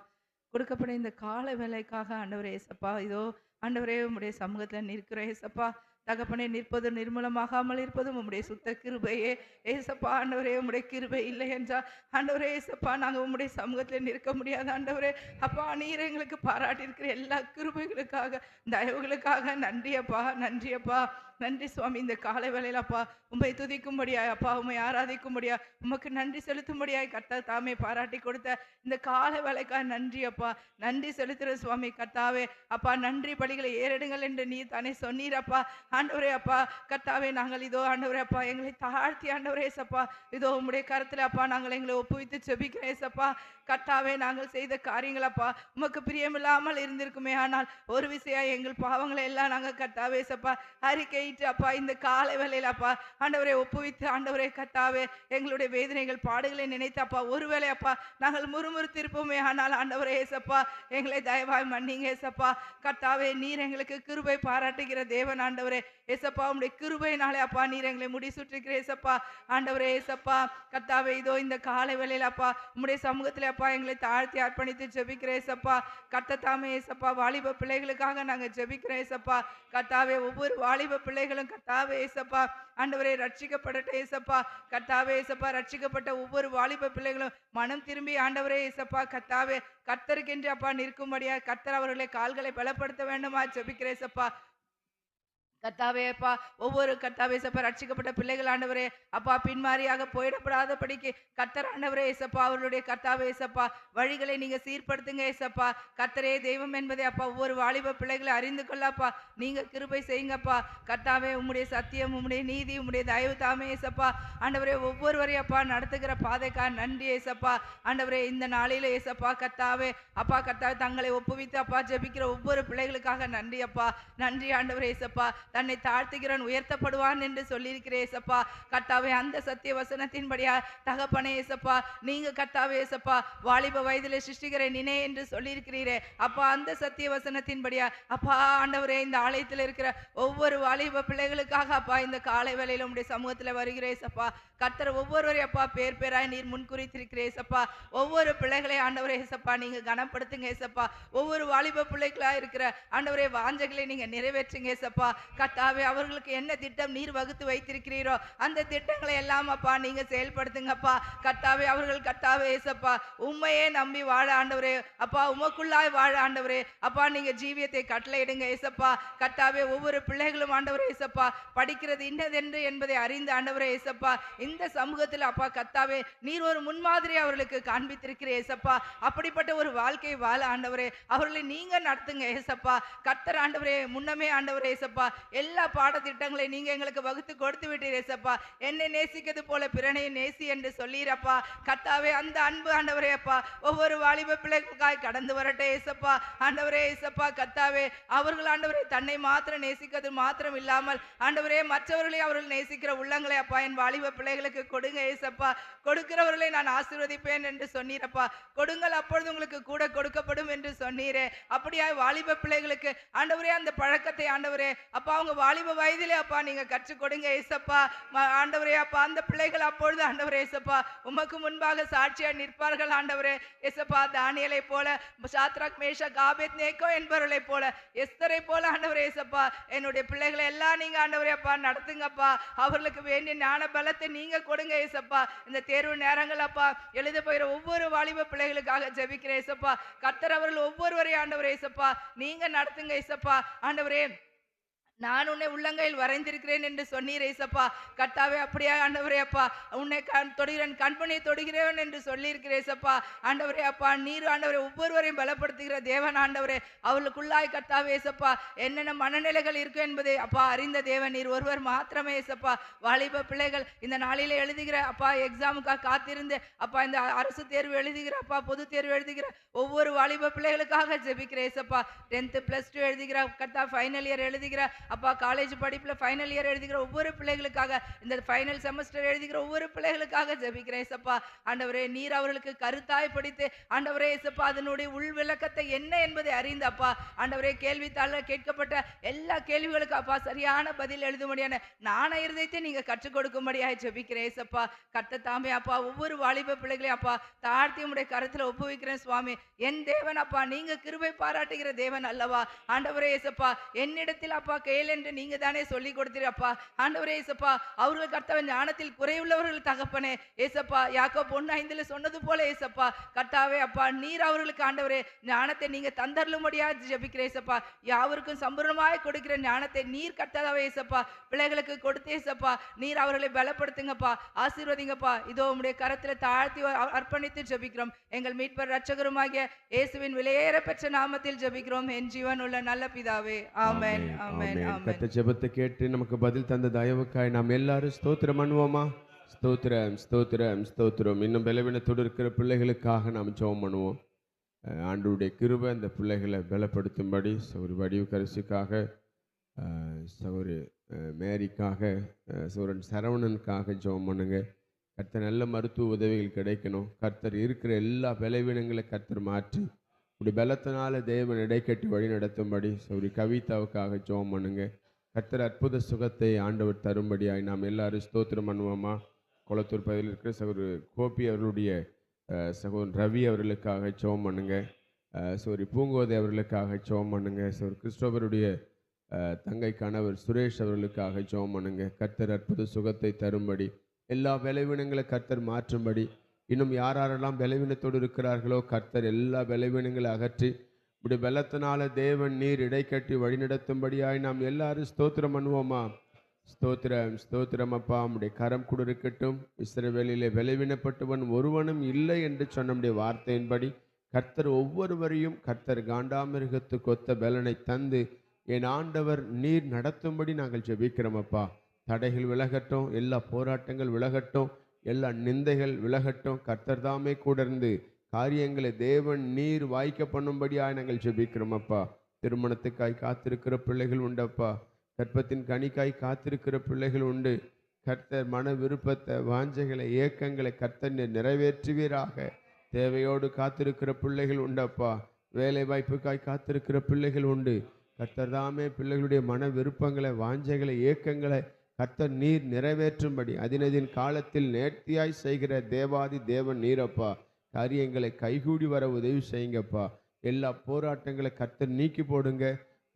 கொடுக்கப்பட்ட இந்த கால வேலைக்காக ஆண்டவரே ஏசப்பா. இதோ ஆண்டவரே உம்முடைய சமூகத்தில் நிற்கிறோம் ஏசப்பா. தகப்பனே நிற்பதும் நிர்மூலமாகாமல் இருப்பதும் உம்முடைய சுத்த கிருபையே ஏசப்பா. ஆண்டவரே உம்முடைய கிருபை இல்லை என்றால் ஆண்டவரே ஏசப்பா நாங்கள் உம்முடைய சமூகத்தில் நிற்க முடியாது ஆண்டவரே. அப்பா நீர் எங்களுக்கு பாராட்டியிருக்கிற எல்லா கிருபைகளுக்காக தயவுகளுக்காக நன்றி அப்பா நன்றி அப்பா. நன்றி சுவாமி. இந்த காலை வேளையிலப்பா உம்மை துதிக்கும்படியாய் அப்பா உம்மை ஆராதிக்கும்படியா உமக்கு நன்றி செலுத்தும்படியாய் கர்த்தா தாமே பாராட்டி கொடுத்த இந்த காலை வேலைக்காக நன்றி அப்பா. நன்றி செலுத்துகிற சுவாமி கர்த்தாவே அப்பா. நன்றி பலிகளை ஏறிடுங்கள் என்று நீ தானே சொன்னீரப்பா ஆண்டவரே அப்பா. கர்த்தாவே நாங்கள் இதோ ஆண்டவரே அப்பா எங்களை தாழ்த்தி ஆண்டவரே ஏசப்பா இதோ உம்முடைய கருத்துல அப்பா நாங்கள் எங்களை ஒப்புவித்து ஜெபிக்கிறேன் ஏசப்பா. கர்த்தாவே நாங்கள் செய்த காரியங்களப்பா உமக்கு பிரியமில்லாமல் இருந்திருக்குமே. ஆனால் ஒரு விஷயம் எங்கள் பாவங்களை எல்லாம் நாங்கள் கர்த்தாவே ஏசப்பா அறிக்கையிட்டு அப்பா இந்த காலை வேளையில அப்பா ஆண்டவரே ஒப்புவித்து ஆண்டவரே கர்த்தாவே எங்களுடைய வேதனைகள் பாடுகளை நினைத்து அப்பா ஒருவேளை அப்பா நாங்கள் முறுமுறுத்திருப்போமே. ஆனால் ஆண்டவரே ஏசப்பா எங்களை தயவாய் மன்னிங்க ஏசப்பா. கர்த்தாவே நீர் எங்களுக்கு கிருபை பாராட்டுகிற தேவன் ஆண்டவரே ஏசப்பா. உம்முடைய கிருபையினாலே அப்பா நீர் எங்களை முடிசூட்டுகிற ஏசப்பா ஆண்டவரே ஏசப்பா. கர்த்தாவே இதோ இந்த காலை வேளையில அப்பா உம்முடைய சமூகத்தில் அப்பா எங்களை தாழ்த்தி அர்ப்பணித்து ஜெபிக்கிறேன் ஏசப்பா. கர்த்தாவே ஏசப்பா வாலிப பிள்ளைகளுக்காக நாங்கள் ஜெபிக்கிறேன் ஏசப்பா. கர்த்தாவே ஒவ்வொரு வாலிப பிள்ளைகளும் கர்த்தாவே ஏசப்பா ஆண்டவரே ரட்சிக்கப்படட்டும் ஏசப்பா. கர்த்தாவே ஏசப்பா ரட்சிக்கப்பட்ட ஒவ்வொரு வாலிப பிள்ளைகளும் மனம் திரும்பி ஆண்டவரே ஏசப்பா கர்த்தாவே கர்த்தருக்கென்று அப்பா நிற்கும்படியா கர்த்தர் அவர்களை கால்களை பலப்படுத்த வேண்டுமா ஜெபிக்கிறேன் ஏசப்பா. கர்த்தாவே அப்பா, ஒவ்வொரு கர்த்தாவே ஏசப்பா ரட்சிக்கப்பட்ட பிள்ளைகள் ஆண்டவரே அப்பா பின்மாரியாக போயிடப்படாதபடிக்கு கர்த்தர் ஆண்டவரே ஏசப்பா அவர்களுடைய கர்த்தாவே ஏசப்பா வழிகளை நீங்க சீர்படுத்துங்க ஏசப்பா. கர்த்தரே தெய்வம் என்பதை அப்பா ஒவ்வொரு வாலிப பிள்ளைகளை அறிந்து கொள்ளப்பா நீங்க கிருபை செய்யுங்கப்பா. கர்த்தாவே உம்முடைய சத்தியம், உம்முடைய நீதி, உம்முடைய தயவு தாமே ஏசப்பா ஆண்டவரே ஒவ்வொருவரையும் அப்பா நடத்துகிற பாதைக்கா நன்றி ஏசப்பா. ஆண்டவரே இந்த நாளில ஏசப்பா கர்த்தாவே அப்பா கர்த்தாவே தங்களை ஒப்புவித்து அப்பா ஜெபிக்கிற ஒவ்வொரு பிள்ளைகளுக்காக நன்றி அப்பா. நன்றி ஆண்டவரே ஏசப்பா. தன்னை தாழ்த்துகிறவன் உயர்த்தப்படுவான் என்று சொல்லியிருக்கிறே ஏசப்பா. கர்த்தாவே அந்த சத்திய வசனத்தின்படியா தகப்பனே ஏசப்பா நீங்க கர்த்தாவே ஏசப்பா வாலிப வயதிலே சிருஷ்டிகரை நினை என்று சொல்லியிருக்கிறீரே அப்பா. அந்த சத்திய வசனத்தின்படியா அப்பா ஆண்டவரே இந்த ஆலயத்தில் இருக்கிற ஒவ்வொரு வாலிப பிள்ளைகளுக்காக அப்பா இந்த காலை வேளையில உம்முடைய சமூகத்தில் வருகிறே ஏசப்பா. கர்த்தர் ஒவ்வொருவரையும் அப்பா பேர் பேராய் நீர் முன்குறித்திருக்கிறே ஏசப்பா. ஒவ்வொரு பிள்ளைகளை ஆண்டவரே ஏசப்பா நீங்க கனப்படுத்துங்க ஏசப்பா. ஒவ்வொரு வாலிப பிள்ளைகளா இருக்கிற ஆண்டவரே வாஞ்சைகளை நீங்க நிறைவேற்றுங்க ஏசப்பா. கர்த்தாவே அவர்களுக்கு என்ன திட்டம் நீர் வகுத்து வைத்திருக்கிறீரோ அந்த திட்டங்களை எல்லாம் அப்பா நீங்க செயல்படுத்துங்கப்பா. கர்த்தாவே அவர்கள் கர்த்தாவே ஏசப்பா உண்மையே நம்பி வாழ ஆண்டவரே அப்பா, உமக்குள்ளாய் வாழ ஆண்டவரே அப்பா நீங்க ஜீவியத்தை கட்டளையிடுங்க ஏசப்பா. கர்த்தாவே ஒவ்வொரு பிள்ளைகளும் ஆண்டவரே ஏசப்பா படிக்கிறது இன்னதென்று என்பதை அறிந்து ஆண்டவரே ஏசப்பா இந்த சமூகத்தில் அப்பா கர்த்தாவே நீர் ஒரு முன்மாதிரி அவர்களுக்கு காண்பித்திருக்கிற ஏசப்பா. அப்படிப்பட்ட ஒரு வாழ்க்கை வாழ ஆண்டவரே அவர்களை நீங்க நடத்துங்க ஏசப்பா. கர்த்தர் ஆண்டவரே முன்னமே ஆண்டவரே ஏசப்பா எல்லா பாடத்திட்டங்களை நீங்க எங்களுக்கு வகுத்து கொடுத்து விட்டீர் ஏசப்பா. என்னை நேசிக்கிறது போல பிறனை நேசி என்று சொல்லீரப்பா. கர்த்தாவே அந்த அன்பு ஆண்டவரே அப்பா ஒவ்வொரு வாலிப பிள்ளைகளுக்காய் கடந்து வரட்டே ஏசப்பா. ஆண்டவரே ஏசப்பா கர்த்தாவே அவர்கள் ஆண்டவரே தன்னை மாத்திரம் நேசிக்கிறது மாத்திரம் இல்லாமல் ஆண்டவரே மற்றவர்களை அவர்கள் நேசிக்கிற உள்ளங்களை அப்பா என் வாலிப பிள்ளைகளுக்கு கொடுங்க ஏசப்பா. கொடுக்கிறவர்களை நான் ஆசீர்வதிப்பேன் என்று சொன்னீரப்பா. கொடுங்கள் அப்பொழுது உங்களுக்கு கூட கொடுக்கப்படும் என்று சொன்னீரே. அப்படியாய் வாலிப பிள்ளைகளுக்கு ஆண்டவரே அந்த பழக்கத்தை ஆண்டவரே அப்பா அவங்க வாலிப வயதிலே அப்பா நீங்க கற்றுக் கொடுங்க ஏசப்பா. ஆண்டவரே அப்பா அந்த பிள்ளைகள் அப்பொழுது ஆண்டவரே ஏசப்பா உமக்கு முன்பாக சாட்சியா நிற்பார்கள் ஆண்டவரே ஏசப்பா. தானியேலை போல, சாத்ராக் மேஷாக் ஆபேத்நேகோ என்பவர்களை போல, எஸ்தரை போல ஆண்டவரே ஏசப்பா என்னுடைய பிள்ளைகளை எல்லாம் நீங்க ஆண்டவரே அப்பா நடத்துங்கப்பா. அவர்களுக்கு வேண்டிய ஞான பலத்தை நீங்க கொடுங்க ஏசப்பா. இந்த தேர்வு நேரங்கள் அப்பா எழுத போகிற ஒவ்வொரு வாலிப பிள்ளைகளுக்காக ஜெபிக்கிற ஏசப்பா. கர்த்தர் அவர்கள் ஒவ்வொருவரையும் ஆண்டவரே ஏசப்பா நீங்க நடத்துங்க ஏசப்பா. ஆண்டவரே நான் உன்னை உள்ளங்கையில் வரைந்திருக்கிறேன் என்று சொன்னீர் ஏசப்பா. கர்த்தாவே அப்படியே ஆண்டவரே அப்பா உன்னை தொடுகிறேன் கண்பனை தொடுகிறேன் என்று சொல்லியிருக்கிறேன் ஏசப்பா. ஆண்டவரே அப்பா நீர் ஆண்டவரே ஒவ்வொருவரையும் பலப்படுத்துகிற தேவன் ஆண்டவரே. அவர்களுக்குள்ளாய் கர்த்தாவே ஏசப்பா என்னென்ன மனநிலைகள் இருக்கு என்பதை அப்பா அறிந்த தேவன் நீர் ஒருவர் மாத்திரமே ஏசப்பா. வாலிப பிள்ளைகள் இந்த நாளில எழுதுகிற அப்பா எக்ஸாமுக்காக காத்திருந்து அப்பா இந்த அரசு தேர்வு எழுதுகிற அப்பா பொது தேர்வு எழுதுகிற ஒவ்வொரு வாலிப பிள்ளைகளுக்காக ஜெபிக்கிற ஏசப்பா. 10th +2 எழுதுகிற கர்த்தா ஃபைனல் இயர் எழுதுகிற அப்பா காலேஜ் படிப்புல ஃபைனல் இயர் எழுதுகிற ஒவ்வொரு பிள்ளைகளுக்காக இந்த ஃபைனல் செமஸ்டர் எழுதுகிற ஒவ்வொரு பிள்ளைகளுக்காக ஜெபிக்கிறேன் ஏசப்பா. ஆண்டவரே நீர் அவர்களுக்கு கருத்தாய் படித்து ஆண்டவரே ஏசப்பா அதனுடைய உள் விளக்கத்தை என்ன என்பதை அறிந்து அப்பா ஆண்டவரே கேள்வித்தாள கேட்கப்பட்ட எல்லா கேள்விகளுக்கு அப்பா சரியான பதில் எழுதும்படியான நாண இருதயத்தை நீங்க கற்றுக் கொடுக்கும்படியாக ஜெபிக்கிறேன் ஏசப்பா. கர்த்தர் தாமே அப்பா ஒவ்வொரு வாலிப பிள்ளைகளையும் அப்பா தாழ்த்தி உடைய கருத்துல ஒப்புவிக்கிறேன் சுவாமி. என் தேவன் அப்பா நீங்க கிருபை பாராட்டுகிற தேவன் அல்லவா. ஆண்டவரே ஏசப்பா என்னிடத்தில் அப்பா கேள் என்று நீங்க தானே சொல்லி கொடுத்தீரப்பா. ஆண்டவரே ஏசப்பா அவர்கள் கர்த்தாவே ஞானத்தில் குறையுள்ளவர்கள் தகப்பனே ஏசப்பா. யாக்கோபு 1:5 சொன்னது போல ஏசப்பா கர்த்தாவே அப்பா நீர் அவர்களுக்கு ஆண்டவரே ஞானத்தை நீங்க தந்தருளும்படியா ஜெபிக்கிறேன் ஏசப்பா. யாவருக்கும் சம்பூர்ணமாய் கொடுக்கிற ஞானத்தை நீர் கர்த்தாவே ஏசப்பா பிள்ளைகளுக்கு கொடுத்தே ஏசப்பா. நீர் அவர்களை பலப்படுத்துங்கப்பா, ஆசீர்வதிங்கப்பா. இதோ உம்முடைய கரத்துல தாழ்த்தி அர்ப்பணித்து ஜெபிக்கிறோம். எங்கள் மீட்பர் இரட்சகருமாகிய இயேசுவின் விலையேற பெற்ற நாமத்தில் ஜெபிக்கிறோம் என் ஜீவனுள்ள நல்ல பிதாவே. ஆமென் ஆமென் ஆமென். கர்த்தர் ஜெபத்தை கேட்டு நமக்கு பதில் தந்த தயவுக்காய் நாம் எல்லாரும் ஸ்தோத்திரம் பண்ணுவோமா? ஸ்தோத்திரம் ஸ்தோத்திரம் ஸ்தோத்திரம். இன்னும் பலவீனத்தோடு இருக்கிற பிள்ளைகளுக்காக நாம் ஜெபம் பண்ணுவோம். ஆண்டவருடைய கிருபை இந்த பிள்ளைகளை பலப்படுத்தும்படி சகோதரி வடிவுக்கரசிக்காக, சகோதரி மேரிக்காக, சகோதரன் சரவணனுக்காக ஜெபம் பண்ணுங்க. கர்த்தர் நல்ல மருத்துவ உதவிகள் கிடைக்கணும். கர்த்தர் இருக்கிற எல்லா பலவீனங்களை கர்த்தர் மாற்றி இப்படி பலத்தினால தேவன் இடைக்கட்டி வழி நடத்தும்படி சகோதரி கவிதாவுக்காக ஜெபம் பண்ணுங்க. கர்த்தர் அற்புத சுகத்தை ஆண்டவர் தரும்படியாய் நாம் எல்லாரும் ஸ்தோத்திரம் பண்ணுவோமா? குளத்தூர் பகுதியில் இருக்கிற சகோதரி கோபி அவர்களுடைய சகோதரன் ரவி அவர்களுக்காக ஜெபம் பண்ணுங்க. சகோதரி பூங்கோதை அவர்களுக்காக ஜெபம் பண்ணுங்க. சகோதரி கிறிஸ்டோபருடைய தங்கை கணவர் சுரேஷ் அவர்களுக்காக ஜெபம் பண்ணுங்க. கர்த்தர் அற்புத சுகத்தை தரும்படி, எல்லா பலவீனங்களை கர்த்தர் மாற்றும்படி, இன்னும் யாரெல்லாம் பலவீனத்தோடு இருக்கிறார்களோ கர்த்தர் எல்லா பலவீனங்களை அகற்றி இப்படி பலத்தினால தேவன் நீர் இடைக்கட்டி வழிநடத்தும்படியாய் நாம் எல்லாரும் ஸ்தோத்திரம் பண்ணுவோமா? ஸ்தோத்திரம் ஸ்தோத்திரம் அப்பா. உம்முடைய கரம் கூட இருக்கட்டும். இஸ்ரவேலிலே பலவீனப்பட்டவன் ஒருவனும் இல்லை என்று சொன்ன நம்முடைய வார்த்தையின்படி கர்த்தர் ஒவ்வொருவரையும் கர்த்தர் காண்டாமிருகத்துக்கு ஒத்த பலனை தந்து என் ஆண்டவர் நீர் நடத்தும்படி நாங்கள் ஜெபிக்கிறோம் அப்பா. தடைகள் விலகட்டும், எல்லா போராட்டங்கள் விலகட்டும், எல்லா நிந்தைகள் விலகட்டும். கர்த்தர் தாமே கூட இருந்து காரியங்களை தேவன் நீர் வாய்க்க பண்ணும்படியாக நாங்கள் ஜெபிக்கிறோம் அப்பா. திருமணத்துக்காய் காத்திருக்கிற பிள்ளைகள் உண்டப்பா. கற்பத்தின் கனிக்காய் காத்திருக்கிற பிள்ளைகள் உண்டு. கர்த்தர் மன விருப்பத்தை, வாஞ்சைகளை, ஏக்கங்களை கர்த்தர் நிறைவேற்றுவீராக. தேவையோடு காத்திருக்கிற பிள்ளைகள் உண்டப்பா. வேலை வாய்ப்புக்காய் காத்திருக்கிற பிள்ளைகள் உண்டு. கர்த்தர் தாமே பிள்ளைகளுடைய மன விருப்பங்களை, வாஞ்சைகளை, ஏக்கங்களை கர்த்தர் நீர் நிறைவேற்றும்படி அதினதின் காலத்தில் நேர்த்தியாய் செய்கிற தேவாதி தேவன் நீரப்பா. காரியங்களை கைகூடி வர உதவி செய்யுங்கப்பா. எல்லா போராட்டங்களை கர்த்தர் நீக்கி போடுங்க.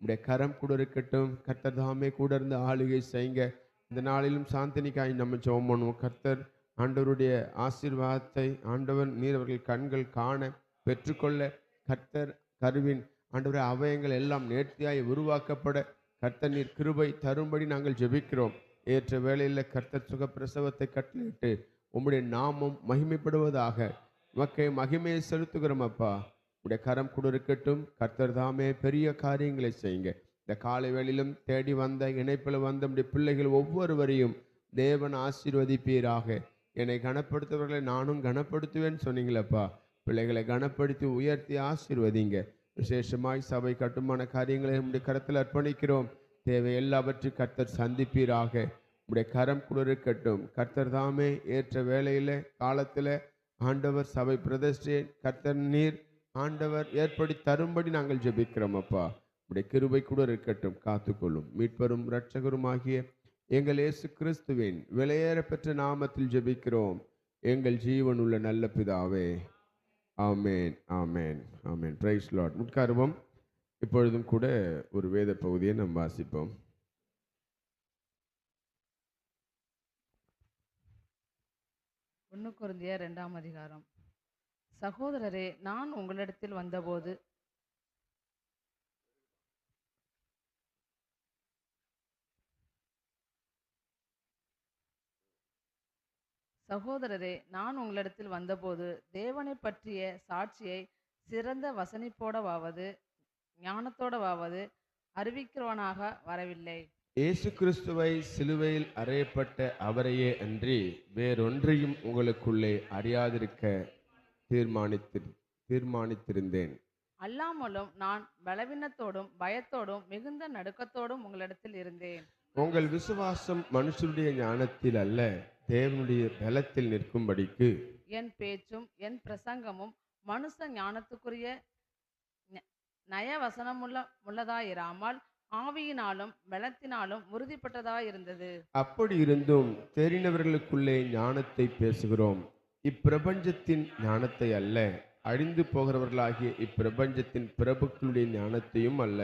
உடைய கரம் கூட இருக்கட்டும். கர்த்தர் தாமே கூட இருந்து ஆளுகை செய்யுங்க. இந்த நாளிலும் சாந்தினிக்காய் நம்ம ஜெபம் பண்ணுவோம். கர்த்தர் ஆண்டவருடைய ஆசீர்வாதத்தை ஆண்டவர் நீர் அவர்கள் கண்கள் காண பெற்றுக்கொள்ள, கர்த்தர் கருவின் ஆண்டவருடைய அவயங்கள் எல்லாம் நேர்த்தியாய் உருவாக்கப்பட கர்த்தர் நீர் கிருபை தரும்படி நாங்கள் ஜெபிக்கிறோம். ஏற்ற வேளையில் கர்த்தர் சுகப்பிரசவத்தை கட்டளையிட்டு உம்முடைய நாமம் மகிமைப்படுவதாக. உமக்கை மகிமையை செலுத்துகிறோம் அப்பா. உடைய கரம் கூட இருக்கட்டும். கர்த்தர் தாமே பெரிய காரியங்களை செய்யுங்க. இந்த காலை வேளையிலும் தேடி வந்த இணைப்பில் வந்த நம்முடைய பிள்ளைகள் ஒவ்வொருவரையும் தேவன் ஆசீர்வதிப்பீராக. என்னை கனப்படுத்துவர்களை நானும் கனப்படுத்துவேன்னு சொன்னீங்களப்பா. பிள்ளைகளை கனப்படுத்தி உயர்த்தி ஆசீர்வதிங்க. விசேஷமாய் சபை கட்டுமான காரியங்களை நம்முடைய கரத்தில் அர்ப்பணிக்கிறோம். தேவை எல்லாவற்றையும் கர்த்தர் சந்திப்பீராக. உடைய கரம் கூட இருக்கட்டும். கர்த்தர் தாமே ஏற்ற வேளையில் காலத்தில் ஆண்டவர் சபை பிரதிஷ்டை கர்த்தர் நீர் ஆண்டவர் ஏற்படி தரும்படி நாங்கள் ஜெபிக்கிறோம் அப்பா. உடைய கிருபை கூட இருக்கட்டும். காத்துக்கொள்ளும் மீட்பரும் இரட்சகருமாகிய எங்கள் இயேசு கிறிஸ்துவின் விலையேற பெற்ற நாமத்தில் ஜெபிக்கிறோம் எங்கள் ஜீவன் உள்ள நல்ல பிதாவே. ஆமேன் ஆமேன் ஆமேன். Praise Lord. உட்காருவோம். இப்பொழுதும் கூட ஒரு வேத பகுதியை நாம் வாசிப்போம். 1 கொரிந்தியர் 2ஆம் அதிகாரம். சகோதரரே, நான் உங்களிடத்தில் வந்தபோது தேவனை பற்றிய சாட்சியை சிறந்த வசனிப்போடவாவது ஞானத்தோடவாவது அறிவிக்கிறவனாக வரவில்லை. இயேசு கிறிஸ்துவை சிலுவையில் அறையப்பட்ட அவரையே அன்றி வேறொன்றையும் உங்களுக்குள்ளே அறியாதிருக்க தீர்மானித்திருந்தேன். அல்லாமலும் நான் பலவீனத்தோடும் பயத்தோடும் மிகுந்த நடுக்கத்தோடும் உங்களிடத்தில் இருந்தேன். உங்கள் விசுவாசம் மனுஷருடைய ஞானத்தில் அல்ல, தேவனுடைய பலத்தில் நிற்கும்படிக்கு என் பேச்சும் என் பிரசங்கமும் மனுஷ ஞானத்துக்குரிய நயவசனமுள்ளதாயிராமல் ஆவியினாலும் பலத்தினாலும் உறுதிப்பட்டதாயிருந்தது. அப்படி இருந்தும் தெரிந்தவர்களுக்குள்ளே ஞானத்தை பேசுகிறோம். இப்பிரபஞ்சத்தின் ஞானத்தை அல்ல, அழிந்து போகிறவர்களாகிய இப்பிரபஞ்சத்தின் பிரபுக்களுடைய ஞானத்தையும் அல்ல.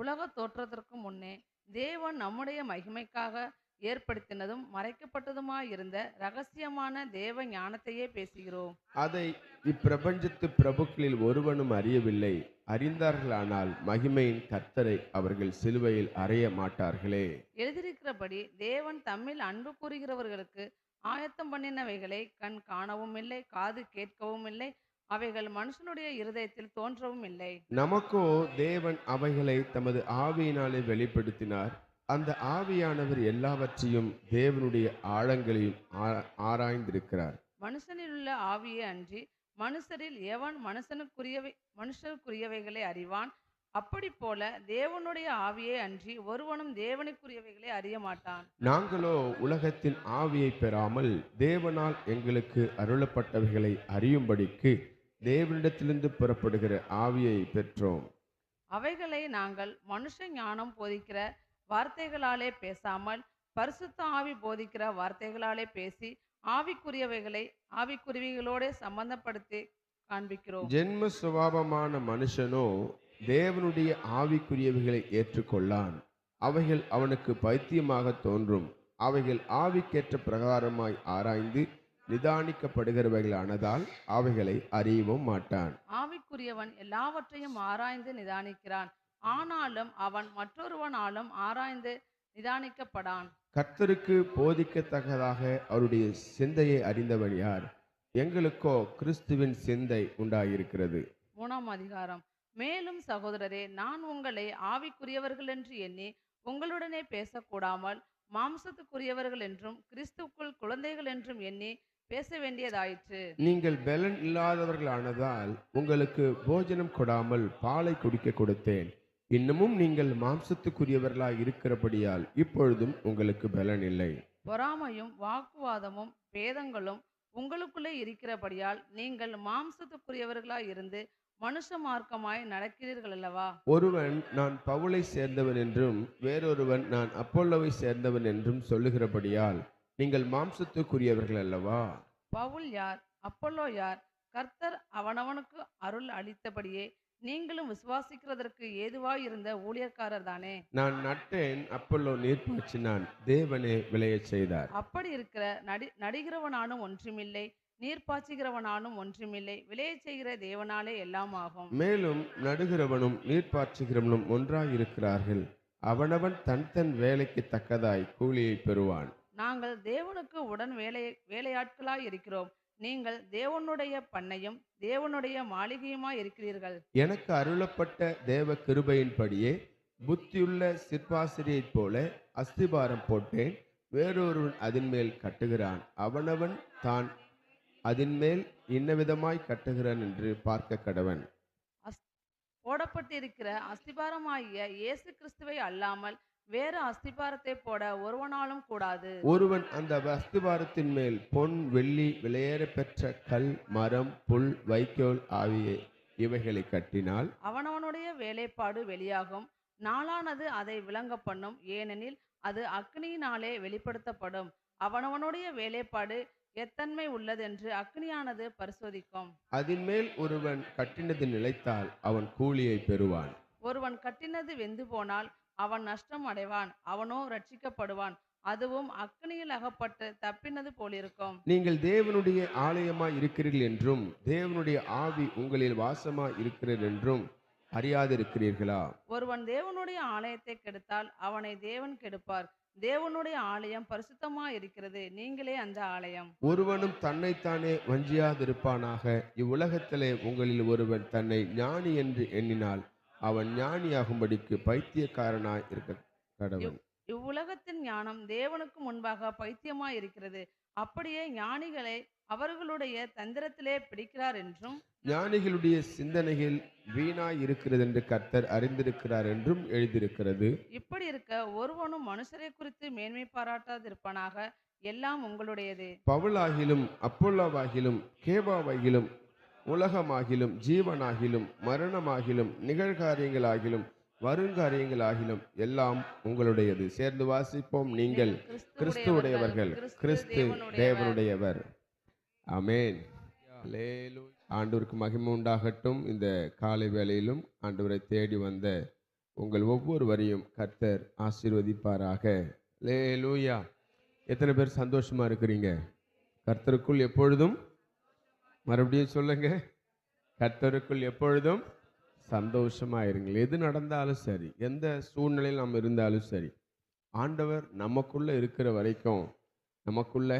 உலக தோற்றத்திற்கு முன்னே தேவன் நம்முடைய மகிமைக்காக ஏற்படுத்தினதும் மறைக்கப்பட்டதுமாயிருந்த ரகசியமான தேவ ஞானத்தையே பேசுகிறோம். அதை இப்பிரபஞ்சத்து பிரபுக்களில் ஒருவனும் அறியவில்லை. அறிந்தார்களானால் மகிமையின் கர்த்தரை அவர்கள் சிலுவையில் அறைய மாட்டார்களே. எழுதியிருக்கிறபடி தேவன் தம்மில் அன்பு கூறுகிறவர்களுக்கு ஆயத்தம் பண்ணினவைகளை கண் காணவும் இல்லை, காது கேட்கவும் இல்லை, அவைகள் மனுஷனுடைய இருதயத்தில் தோன்றவும் இல்லை. நமக்கோ தேவன் அவைகளை தமது ஆவியினாலே வெளிப்படுத்தினார். அந்த ஆவியானவர் எல்லாவற்றையும் தேவனுடைய ஆழங்களையும் ஆராய்ந்திருக்கிறார். மனுஷனில் உள்ள ஆவியே அன்றி மனுஷரில் எவன் மனுஷருக்குரியவைகளை அறிவான்? அப்படி போல தேவனுடைய ஆவியே அன்றி ஒருவனும் தேவனுக்குரியவைகளை அறிய மாட்டான். நாங்களோ உலகத்தின் ஆவியை பெறாமல் தேவனால் எங்களுக்கு அருளப்பட்டவைகளை அறியும்படிக்கு தேவனிடத்திலிருந்து புறப்படுகிற ஆவியை பெற்றோம். அவைகளை நாங்கள் மனுஷ ஞானம் போதிக்கிற வார்த்தைகளாலே பேசாமல் பரிசுத்த ஆவி போதிக்கிற வார்த்தைகளாலே பேசி ஆவிக்குரியவைகளோட சம்பந்தப்படுத்தி காண்பிக்கிறோம். ஜென்ம சுபாவமான மனுஷனோ தேவனுடைய ஆவிக்குரியவைகளை ஏற்றுக்கொள்ளான். அவைகள் அவனுக்கு பைத்தியமாக தோன்றும். அவைகள் ஆவிக்கேற்ற பிரகாரமாய் ஆராய்ந்து நிதானிக்கப்படுகிறவைகளானதால் அவைகளை அறியவும் மாட்டான். ஆவிக்குரியவன் எல்லாவற்றையும் ஆராய்ந்து நிதானிக்கிறான், ஆனாலும் அவன் மற்றொருவனாலும் ஆராய்ந்து நிதானிக்கப்படான். கர்த்தருக்கு போதிக்கத்தக்கதாக அவருடைய சிந்தையை அறிந்தவன் யார்? எங்களுக்கோ கிறிஸ்துவின் சிந்தை உண்டாயிருக்கிறது. 3ஆம் அதிகாரம். மேலும் சகோதரரே, நான் உங்களை ஆவிக்குரியவர்கள் என்று எண்ணி உங்களுடனே பேசக்கூடாமல் மாம்சத்துக்குரியவர்கள் என்றும் கிறிஸ்துக்குள் குழந்தைகள் என்றும் எண்ணி பேச வேண்டியதாயிற்று. நீங்கள் பலன் இல்லாதவர்களானதால் உங்களுக்கு போஜனம் கொடாமல் பாலை குடிக்க கொடுத்தேன். இன்னமும் நீங்கள் மாம்சத்துக்குரியவர்களாய் இருக்கிறபடியால் இப்பொழுதும் உங்களுக்கு பலன் இல்லை. பொறாமையும் வாக்குவாதமும் பேதங்களும் உங்களுக்குள்ளே இருக்கிறபடியால் நீங்கள் மாம்சத்துக்குரியவர்களாய் இருந்து மனுஷ மார்க்கமாய் நடக்கிறீர்கள் அல்லவா? ஒருவன் நான் பவுலை சேர்ந்தவன் என்றும் வேறொருவன் நான் அப்போல்லோவை சேர்ந்தவன் என்றும் சொல்லுகிறபடியால் நீங்கள் மாம்சத்துக்குரியவர்கள் அல்லவா? பவுல் யார்? அப்போல்லோ யார்? கர்த்தர் அவனவனுக்கு அருள் அளித்தபடியே நீங்களும் விசுவாசிக்கிறதற்கு ஏதுவாய் இருந்த ஊழியக்காரர் தானே. நான் நட்டேன், அப்போல்லோ நீர் பாய்ச்சினான், தேவனே விளையச் செய்தார். அப்படி இருக்கிற நடிகிறவனானும் ஒன்றுமில்லை, நீர் பாய்ச்சுகிறவனானும் ஒன்றுமில்லை, விளையச் செய்கிற தேவனாலே எல்லாம் ஆகும். மேலும் நடுகிறவனும் நீர் பாய்ச்சுகிறவனும் ஒன்றாயிருக்கிறார்கள், அவனவன் தன் தன் வேலைக்கு தக்கதாய் கூலியை பெறுவான். நாங்கள் தேவனுக்கு உடன் வேலையாட்களாய் இருக்கிறோம், நீங்கள் தேவனுடைய பண்ணையும் தேவனுடைய மாளிகையுமாய் இருக்கிறீர்கள். எனக்கு அருளப்பட்ட தேவ கிருபையின்படியே புத்தியுள்ள சிற்பாசிரியைப் போல அஸ்திபாரம் போட்டேன், வேறொருவன் அதன் மேல் கட்டுகிறான், அவனவன் தான் அதன் மேல் இன்னவிதமாய் கட்டுகிறான் என்று பார்க்க கடவன். போடப்பட்டிருக்கிற அஸ்திபாரமாகிய இயேசு கிறிஸ்துவை அல்லாமல் வேறு அஸ்திபாரத்தை போட ஒருவனாலும் கூடாது. ஒருவன் அந்த அஸ்திபாரத்தின் மேல் பொன் வெள்ளி விலையேற பெற்ற கல் மரம் புல் வைக்கோல் ஆகிய இவைகளை கட்டினால் அவனவனுடைய வேலைப்பாடு வெளியாகும், நாளானது அதை விளங்க பண்ணும், ஏனெனில் அது அக்னியினாலே வெளிப்படுத்தப்படும். அவனவனுடைய வேலைப்பாடு எத்தன்மை உள்ளதென்று அக்னியானது பரிசோதிக்கும். அதன் மேல் ஒருவன் கட்டினது நிலைத்தால் அவன் கூலியை பெறுவான். ஒருவன் கட்டினது வெந்து போனால் அவன் நஷ்டம் அடைவான், அவனோ ரட்சிக்கப்படுவான், அதுவும் அக்னியில் அகப்பட்டு தப்பினது போலிருக்கும். நீங்கள் தேவனுடைய ஆலயமாய் இருக்கிறீர்கள் என்றும் தேவனுடைய ஆவி உங்களில் வாசமாய் இருக்கிறது என்றும் அறியாதிருக்கிறீர்களா? ஒருவன் தேவனுடைய ஆலயத்தை கெடுத்தால் அவனை தேவன் கெடுப்பார். தேவனுடைய ஆலயம் பரிசுத்தமாய் இருக்கிறது, நீங்களே அந்த ஆலயம். ஒருவனும் தன்னைத்தானே வஞ்சியாதிருப்பானாக. இவ்வுலகத்திலே உங்களில் ஒருவன் தன்னை ஞானி என்று எண்ணினால் அவன் ஞானியாகும்படிக்கு பைத்தியக்காரனாய் இருக்க கடவன். இவ்வுலகத்தின் ஞானம் தேவனுக்கு முன்பாக பைத்தியமாய் இருக்கிறது. அப்படியே ஞானிகளை அவர்களுடைய தந்திரத்திலே பிடிக்கிறார் என்றும் ஞானிகளுடைய சிந்தனைகள் வீணாய் இருக்கிறது என்று கர்த்தர் அறிந்திருக்கிறார் என்றும் எழுதியிருக்கிறது. இப்படி இருக்க ஒருவனும் மனுஷரை குறித்து மேன்மை பாராட்டாதிருப்பானாக, எல்லாம் உங்களுடையது. பவுலாகிலும் அப்போல்லோவாகிலும் கேபாவாகிலும் உலகமாகிலும் ஜீவனாகிலும் மரணமாகிலும் நிகழ்காரியங்களாகிலும் வருங்காரியங்களாகிலும் எல்லாம் உங்களுடையது. சேர்ந்து வாசிப்போம். நீங்கள் கிறிஸ்துவுடையவர்கள், கிறிஸ்து தேவனுடையவர். ஆமென். ஆண்டவருக்கு மகிமை உண்டாகட்டும். இந்த காலை வேளையிலும் ஆண்டவரை தேடி வந்த உங்கள் ஒவ்வொருவரையும் கர்த்தர் ஆசீர்வதிப்பாராக. அல்லேலூயா. எத்தனை பேர் சந்தோஷமா இருக்கிறீங்க? கர்த்தருக்குள் எப்பொழுதும், மறுபடியும் சொல்லுங்க, கர்த்தருக்குள் எப்பொழுதும் சந்தோஷமா இருங்கள். எது நடந்தாலும் சரி, எந்த சூழ்நிலையில் நாம் இருந்தாலும் சரி, ஆண்டவர் நமக்குள்ள இருக்கிற வரைக்கும் நமக்குள்ள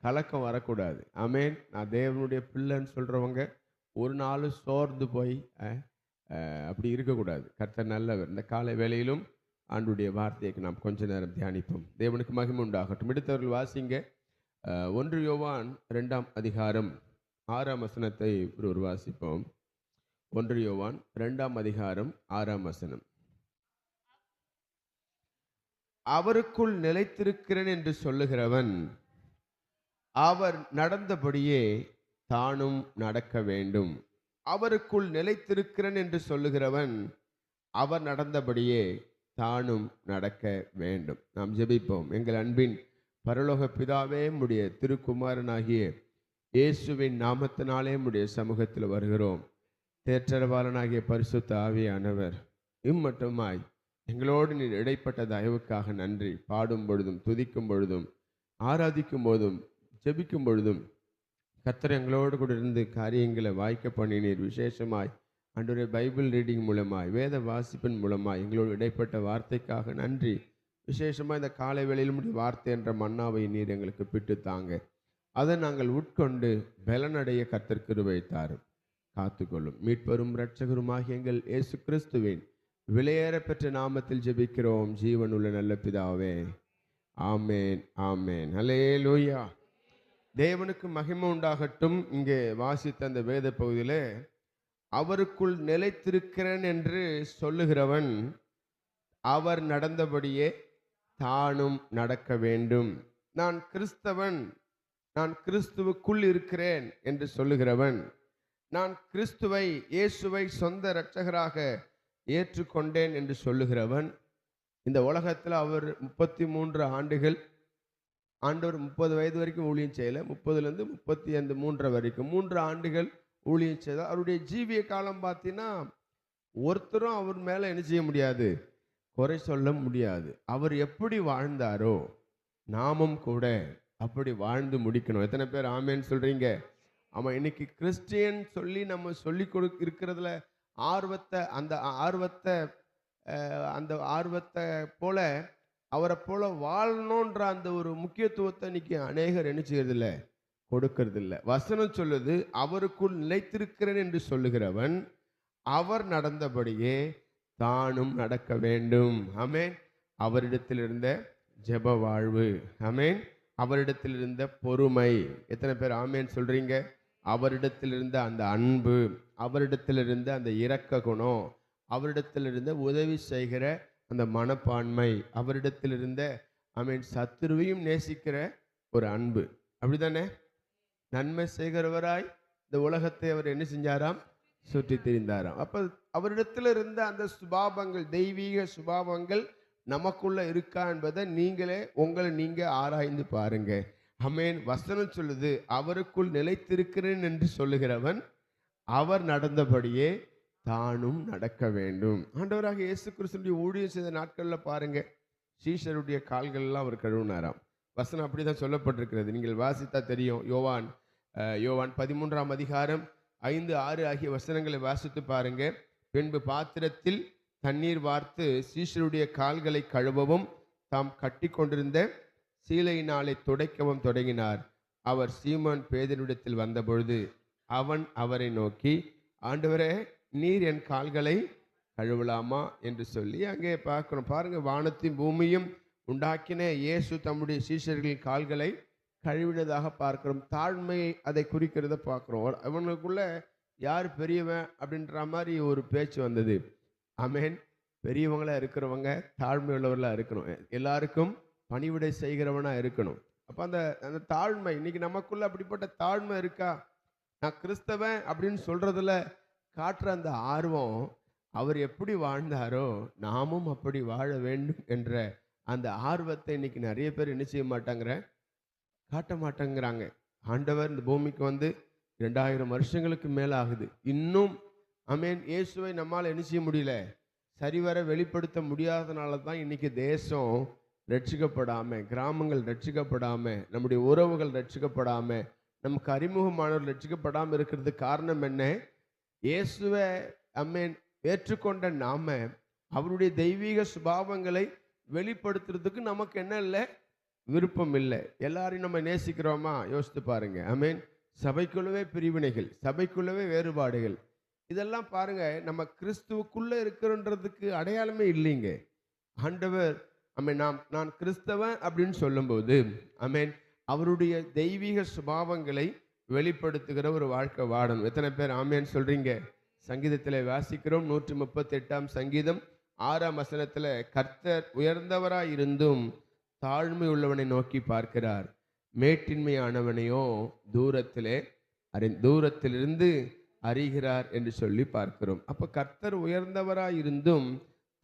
கலக்கம் வரக்கூடாது. ஆமென். நான் தேவனுடைய பிள்ளைன்னு சொல்றவங்க ஒரு நாள் சோர்ந்து போய் அப்படி இருக்கக்கூடாது. கர்த்தர் நல்லவர். இந்த காலை வேளையிலும் ஆண்டுடைய வார்த்தையை நாம் கொஞ்ச நேரம் தியானிப்போம். தேவனுக்கு மகிமை உண்டாகட்டும். எடுத்தவர்கள் வாசிங்க. 1 யோவான் 2ஆம் அதிகாரம் 6ஆம் வசனத்தை ஒரு வாசிப்போம். 1 யோவான் 2ஆம் அதிகாரம் 6ஆம் வசனம். அவருக்குள் நிலைத்திருக்கிறேன் என்று சொல்லுகிறவன் அவர் நடந்தபடியே தானும் நடக்க வேண்டும். அவருக்குள் நிலைத்திருக்கிறேன் என்று சொல்லுகிறவன் அவர் நடந்தபடியே தானும் நடக்க வேண்டும். நாம் ஜெபிப்போம். எங்கள் அன்பின் பரலோக பிதாவே, உம்முடைய திருக்குமாரனாகிய இயேசுவின் நாமத்தினாலே உம்முடைய சமூகத்தில் வருகிறோம். தேற்றரவாளனாகிய பரிசுத்த ஆவியானவர், இம்மட்டுமாய் எங்களோடு நீர் இடைப்பட்ட தயவுக்காக நன்றி. பாடும் பொழுதும் துதிக்கும் பொழுதும் ஆராதிக்கும் போதும் ஜெபிக்கும் பொழுதும் கர்த்தர் எங்களோடு கூட இருந்து காரியங்களை வாய்க்க பண்ணினீர். விசேஷமாய் ஆண்டவரே பைபிள் ரீடிங் மூலமாய், வேத வாசிப்பின் மூலமாய் எங்களோடு இடைப்பட்ட வார்த்தைக்காக நன்றி. விசேஷமாக இந்த காலை வேளையிலும் வார்த்தை என்ற மன்னாவை நீர் எங்களுக்கு பிட்டுத்தாங்க. அதை நாங்கள் உட்கொண்டு பலனடைய கர்த்தர் கிருபை தாரும், காத்துக்கொள்ளும். மீட்பரும் இரட்சகருமாகிய எங்கள் இயேசு கிறிஸ்துவின் விலையேற பெற்ற நாமத்தில் ஜெபிக்கிறோம் ஜீவனுள்ள நல்ல பிதாவே. ஆமேன், ஆமேன், ஹல்லேலூயா. தேவனுக்கு மகிமை உண்டாகட்டும். இங்கே வாசித்த அந்த வேத பகுதியிலே அவருக்குள் நிலைத்திருக்கிறேன் என்று சொல்லுகிறவன் அவர் நடந்தபடியே தானும் நடக்க வேண்டும். நான் கிறிஸ்தவன், நான் கிறிஸ்துவுக்குள் இருக்கிறேன் என்று சொல்லுகிறவன், நான் கிறிஸ்துவை இயேசுவை சொந்த இரட்சகராக ஏற்றுக்கொண்டேன் என்று சொல்லுகிறவன், இந்த உலகத்தில் அவர் 33 ஆண்டுகள், ஆண்டவர் 30 வயது வரைக்கும் ஊழியம் செய்யலை, 30லேருந்து 33 வரைக்கும் 3 ஆண்டுகள் ஊழியம் செய்தார். அவருடைய ஜீவிய காலம் பார்த்தீங்கன்னா ஒருத்தரும் அவர் மேலே என்ன செய்ய முடியாது, குறை சொல்ல முடியாது. அவர் எப்படி வாழ்ந்தாரோ நாமும் கூட அப்படி வாழ்ந்து முடிக்கணும். எத்தனை பேர் ஆமேன்னு சொல்றீங்க? ஆமாம். இன்னைக்கு கிறிஸ்டியன் சொல்லி நம்ம சொல்லி இருக்கிறதுல அந்த ஆர்வத்தை போல அவரை போல வாழணுன்ற அந்த ஒரு முக்கியத்துவத்தை இன்னைக்கு அநேகர் என்ன செய்யறதில்ல, கொடுக்கறதில்ல. வசனம் சொல்லுது அவருக்குள் நிலைத்திருக்கிறேன் என்று சொல்லுகிறவன் அவர் நடந்தபடியே தானும் நடக்க வேண்டும். ஆமேன். அவரிடத்தில் இருந்த ஜெப வாழ்வு, ஆமேன், அவரிடத்தில் இருந்த பொறுமை. எத்தனை பேர் ஆமேன் சொல்றீங்க? அவரிடத்தில் இருந்த அந்த அன்பு, அவரிடத்தில் இருந்த அந்த இரக்க குணம், அவரிடத்தில் இருந்த உதவி செய்கிற அந்த மனப்பான்மை, அவரிடத்தில் இருந்த ஆமேன் சத்துருவையும் நேசிக்கிற ஒரு அன்பு. அப்படித்தானே? நன்மை செய்கிறவராய் இந்த உலகத்தை அவர் என்ன செஞ்சாராம்? சுற்றி திரிந்தாராம். அப்ப அவரிடத்தில் இருந்த அந்த சுபாவங்கள், தெய்வீக சுபாவங்கள் நமக்குள்ள இருக்கா என்பதை உங்களை நீங்க ஆராய்ந்து பாருங்க. ஆமென். வசனம் சொல்லுது அவருக்குள் நிலைத்திருக்கிறேன் என்று சொல்லுகிறவன் அவர் நடந்தபடியே தானும் நடக்க வேண்டும். ஆண்டவராக இயேசு கிறிஸ்துவின் ஊழியம் செய்த நாட்களில் பாருங்க, சீஷருடைய கால்கள் எல்லாம் அவர் கழுவினாராம். வசனம் அப்படிதான் சொல்லப்பட்டிருக்கிறது. நீங்கள் வாசித்தா தெரியும். யோவான் 13ஆம் அதிகாரம் 5, 6 ஆகிய வசனங்களை வாசித்து பாருங்க. பின்பு பாத்திரத்தில் தண்ணீர் வார்த்து சீஷருடைய கால்களை கழுவவும் தாம் கட்டி கொண்டிருந்த சீலையினாலே துடைக்கவும் தொடங்கினார். அவர் சீமோன் பேதுருவிடத்தில் வந்தபொழுது அவன் அவரை நோக்கி, ஆண்டவரே, நீர் என் கால்களை கழுவலாமா என்று சொல்லி அங்கே பார்க்கணும். பாருங்க, வானத்தையும் பூமியும் உண்டாக்கின இயேசு தம்முடைய சீஷர்களின் கால்களை கழுவினதாக பார்க்கிறோம். தாழ்மையை அதை குறிக்கிறத பார்க்கிறோம். அவங்களுக்குள்ள யார் பெரியவன் அப்படின்ற மாதிரி ஒரு பேச்சு வந்தது. ஆமென். பெரியவங்களா இருக்கிறவங்க தாழ்மை உள்ளவர்களா இருக்கணும், எல்லாருக்கும் பணிவிடை செய்கிறவனா இருக்கணும். அப்ப அந்த தாழ்மை இன்னைக்கு நமக்குள்ள அப்படிப்பட்ட தாழ்மை இருக்கா? நான் கிறிஸ்தவன் அப்படின்னு சொல்றதுல காட்டுற அந்த ஆர்வம், அவர் எப்படி வாழ்ந்தாரோ நாமும் அப்படி வாழ வேண்டும் என்ற அந்த ஆர்வத்தை இன்னைக்கு நிறைய பேர் என்ன செய்ய மாட்டாங்கிற, காட்ட மாட்டேங்கிறாங்க. ஆண்டவர் இந்த பூமிக்கு வந்து 2000 வருஷங்களுக்கு மேல ஆகுது. இன்னும் ஆமென் இயேசுவை நம்மால் என்ன செய்ய முடியல, சரிவர வெளிப்படுத்த முடியாதனால தான் இன்னைக்கு தேசம் ரட்சிக்கப்படாம, கிராமங்கள் ரட்சிக்கப்படாம, நம்முடைய உறவுகள் ரட்சிக்கப்படாம, நமக்கு அறிமுகமானவர்கள் ரட்சிக்கப்படாம இருக்கிறது காரணம் என்ன? இயேசுவை ஆமென் ஏற்றுக்கொண்ட நாம அவருடைய தெய்வீக சுபாவங்களை வெளிப்படுத்துறதுக்கு நமக்கு என்ன இல்லை, விருப்பம் இல்லை. எல்லாரையும் நம்ம நேசிக்கிறோமா? யோசித்து பாருங்க. ஆமென். சபைக்குள்ளவே பிரிவினைகள், சபைக்குள்ளவே வேறுபாடுகள், இதெல்லாம் பாருங்க நம்ம கிறிஸ்துவுக்குள்ள இருக்கிறன்றதுக்கு அடையாளமே இல்லைங்க. ஆண்டவர் ஆமென் நான் கிறிஸ்தவன் அப்படின்னு சொல்லும்போது ஆமென் அவருடைய தெய்வீக சுபாவங்களை வெளிப்படுத்துகிற ஒரு வாழ்க்கை வாழணும். எத்தனை பேர் ஆமென் சொல்றீங்க? சங்கீதத்தில் வாசிக்கிறோம், 138ஆம் சங்கீதம் 6ஆம் வசனத்தில், கர்த்தர் உயர்ந்தவராய் இருந்தும் தாழ்மை உள்ளவனை நோக்கி பார்க்கிறார், மேட்டின்மையானவனையோ தூரத்திலிருந்து அறிகிறார் என்று சொல்லி பார்க்கிறோம். அப்ப கர்த்தர் உயர்ந்தவராய் இருந்தும்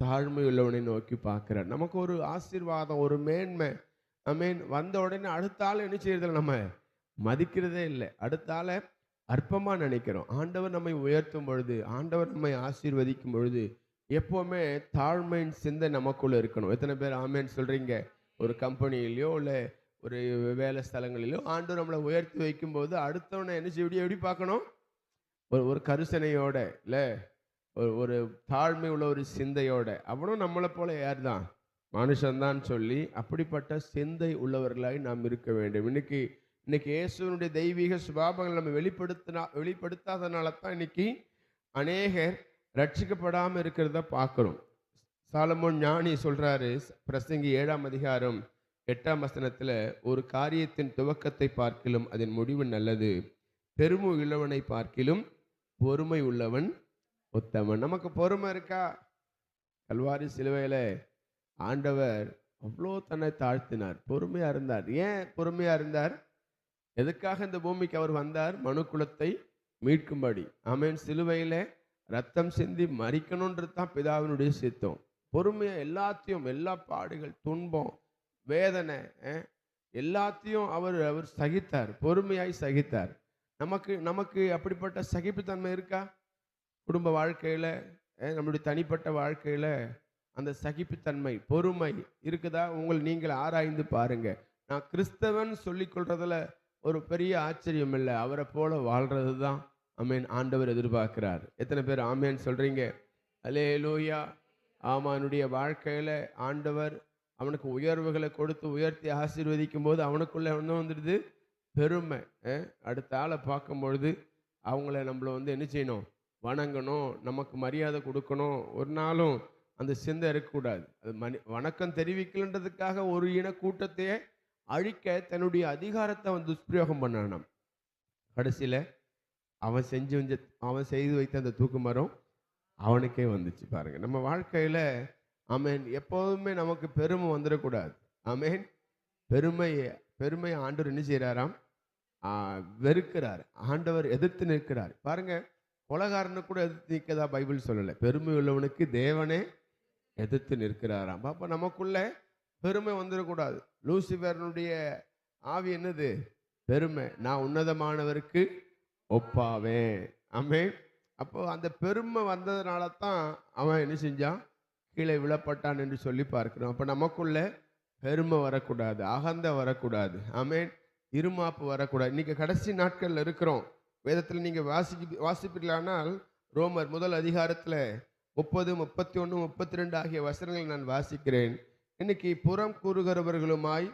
தாழ்மை உள்ளவனை நோக்கி பார்க்கிறார். நமக்கு ஒரு ஆசீர்வாதம், ஒரு மேன்மை ஆமென் வந்த உடனே அடுத்த ஆள் என்ன செய்யறதில்ல, நம்ம மதிக்கிறதே இல்லை, அடுத்த ஆளை அற்பமா நினைக்கிறோம். ஆண்டவர் நம்மை உயர்த்தும் பொழுது, ஆண்டவர் நம்மை ஆசீர்வதிக்கும் பொழுது எப்பவுமே தாழ்மையின் சிந்தை நமக்குள்ள இருக்கணும். எத்தனை பேர் ஆமென் சொல்றீங்க? ஒரு கம்பெனியிலையோ இல்லை ஒரு வேலை ஸ்தலங்களிலோ ஆண்டவர் நம்மளை உயர்த்தி வைக்கும்போது அடுத்தவனை என்ன செய்ய எப்படி பார்க்கணும்? ஒரு கருசனையோட, இல்லை ஒரு தாழ்மை உள்ள ஒரு சிந்தையோட. அவனும் நம்மளை போல யார் தான்? மனுஷன்தான் சொல்லி அப்படிப்பட்ட சிந்தை உள்ளவர்களாய் நாம் இருக்க வேண்டும். இன்னைக்கு இயேசுவனுடைய தெய்வீக சுபாவங்கள் நம்ம வெளிப்படுத்தாதனால தான் இன்னைக்கு அநேகர் ரட்சிக்கப்படாமல் இருக்கிறத பார்க்குறோம். சாலமோன் ஞானி சொல்றாரு, பிரசங்கி 7ஆம் அதிகாரம் 8ஆம் வசனத்தில், ஒரு காரியத்தின் துவக்கத்தை பார்க்கிலும் அதன் முடிவு நல்லது, பெருமை உள்ளவனை பார்க்கிலும் பொறுமை உள்ளவன் உத்தமன். நமக்கு பொறுமை இருக்கா? கல்வாரி சிலுவையில் ஆண்டவர் அவ்வளோ தன்னை தாழ்த்தினார், பொறுமையா இருந்தார். ஏன் பொறுமையா இருந்தார்? எதுக்காக இந்த பூமிக்கு அவர் வந்தார்? மனு குலத்தை மீட்கும்படி. ஆமென். சிலுவையில் ரத்தம் சிந்தி மறிக்கணுன்றது தான் பிதாவினுடைய சித்தம். பொறுமையா எல்லாத்தையும், எல்லா பாடுகள், துன்பம், வேதனை எல்லாத்தையும் அவர் சகித்தார், பொறுமையாய் சகித்தார். நமக்கு அப்படிப்பட்ட சகிப்புத்தன்மை இருக்கா? குடும்ப வாழ்க்கையில், நம்முடைய தனிப்பட்ட வாழ்க்கையில் அந்த சகிப்புத்தன்மை, பொறுமை இருக்குதா? நீங்கள் ஆராய்ந்து பாருங்க. நான் கிறிஸ்தவன் சொல்லிக்கொள்றதுல ஒரு பெரிய ஆச்சரியம் இல்லை, அவரை போல வாழ்றது தான் ஆமேன் ஆண்டவர் எதிர்பார்க்கிறார். எத்தனை பேர் ஆமேன் சொல்றீங்க? அல்லேலூயா. அவனுடைய வாழ்க்கையில் ஆண்டவர் அவனுக்கு உயர்வுகளை கொடுத்து உயர்த்தி ஆசீர்வதிக்கும் போது அவனுக்குள்ள என்ன வந்துடுது? பெருமை. அடுத்த ஆளை பார்க்கும்பொழுது அவங்கள நம்மளை என்ன செய்யணும்? வணங்கணும், நமக்கு மரியாதை கொடுக்கணும். ஒரு நாளும் அந்த சிந்தை இருக்கக்கூடாது. அது வணக்கம் தெரிவிக்கலன்றதுக்காக ஒரு இன கூட்டத்தையே அழிக்க தன்னுடைய அதிகாரத்தை துஷ்பிரயோகம் பண்ணானாம். கடைசியில் அவன் செய்து வைத்த அந்த தூக்கு மரம் அவனுக்கே வந்துச்சு. பாருங்க, நம்ம வாழ்க்கையில் ஆமேன் எப்போதுமே நமக்கு பெருமை வந்துடக்கூடாது. ஆமேன். பெருமை ஆண்டவர் என்ன செய்கிறாராம்? வெறுக்கிறார். ஆண்டவர் எதிர்த்து நிற்கிறார். பாருங்க, கொலைகாரனு கூட எதிர்த்து நிற்கதா பைபிள் சொல்லலை. பெருமை உள்ளவனுக்கு தேவனே எதிர்த்து நிற்கிறாராம். அப்போ நமக்குள்ள பெருமை வந்துடக்கூடாது. லூசிபரனுடைய ஆவி என்னது? பெருமை. நான் உன்னதமானவருக்கு ஒப்பாவேன். ஆமென். அப்போ அந்த பெருமை வந்ததுனால தான் அவன் என்ன செஞ்சான்? கீழே விழப்பட்டான் என்று சொல்லி பார்க்கிறோம். அப்போ நமக்குள்ள பெருமை வரக்கூடாது, அகந்தை வரக்கூடாது. ஆமென். இருமாப்பு வரக்கூடாது. இன்னைக்கு கடைசி நாட்களில் இருக்கிறோம். வேதத்தில் நீங்கள் வாசிப்பீர்களானால் ரோமர் 1 அதிகாரத்தில் 30, 31, 32 ஆகிய வசனங்களை நான் வாசிக்கிறேன். இன்னைக்கு புறம் கூறுகிறவர்களுமாய்,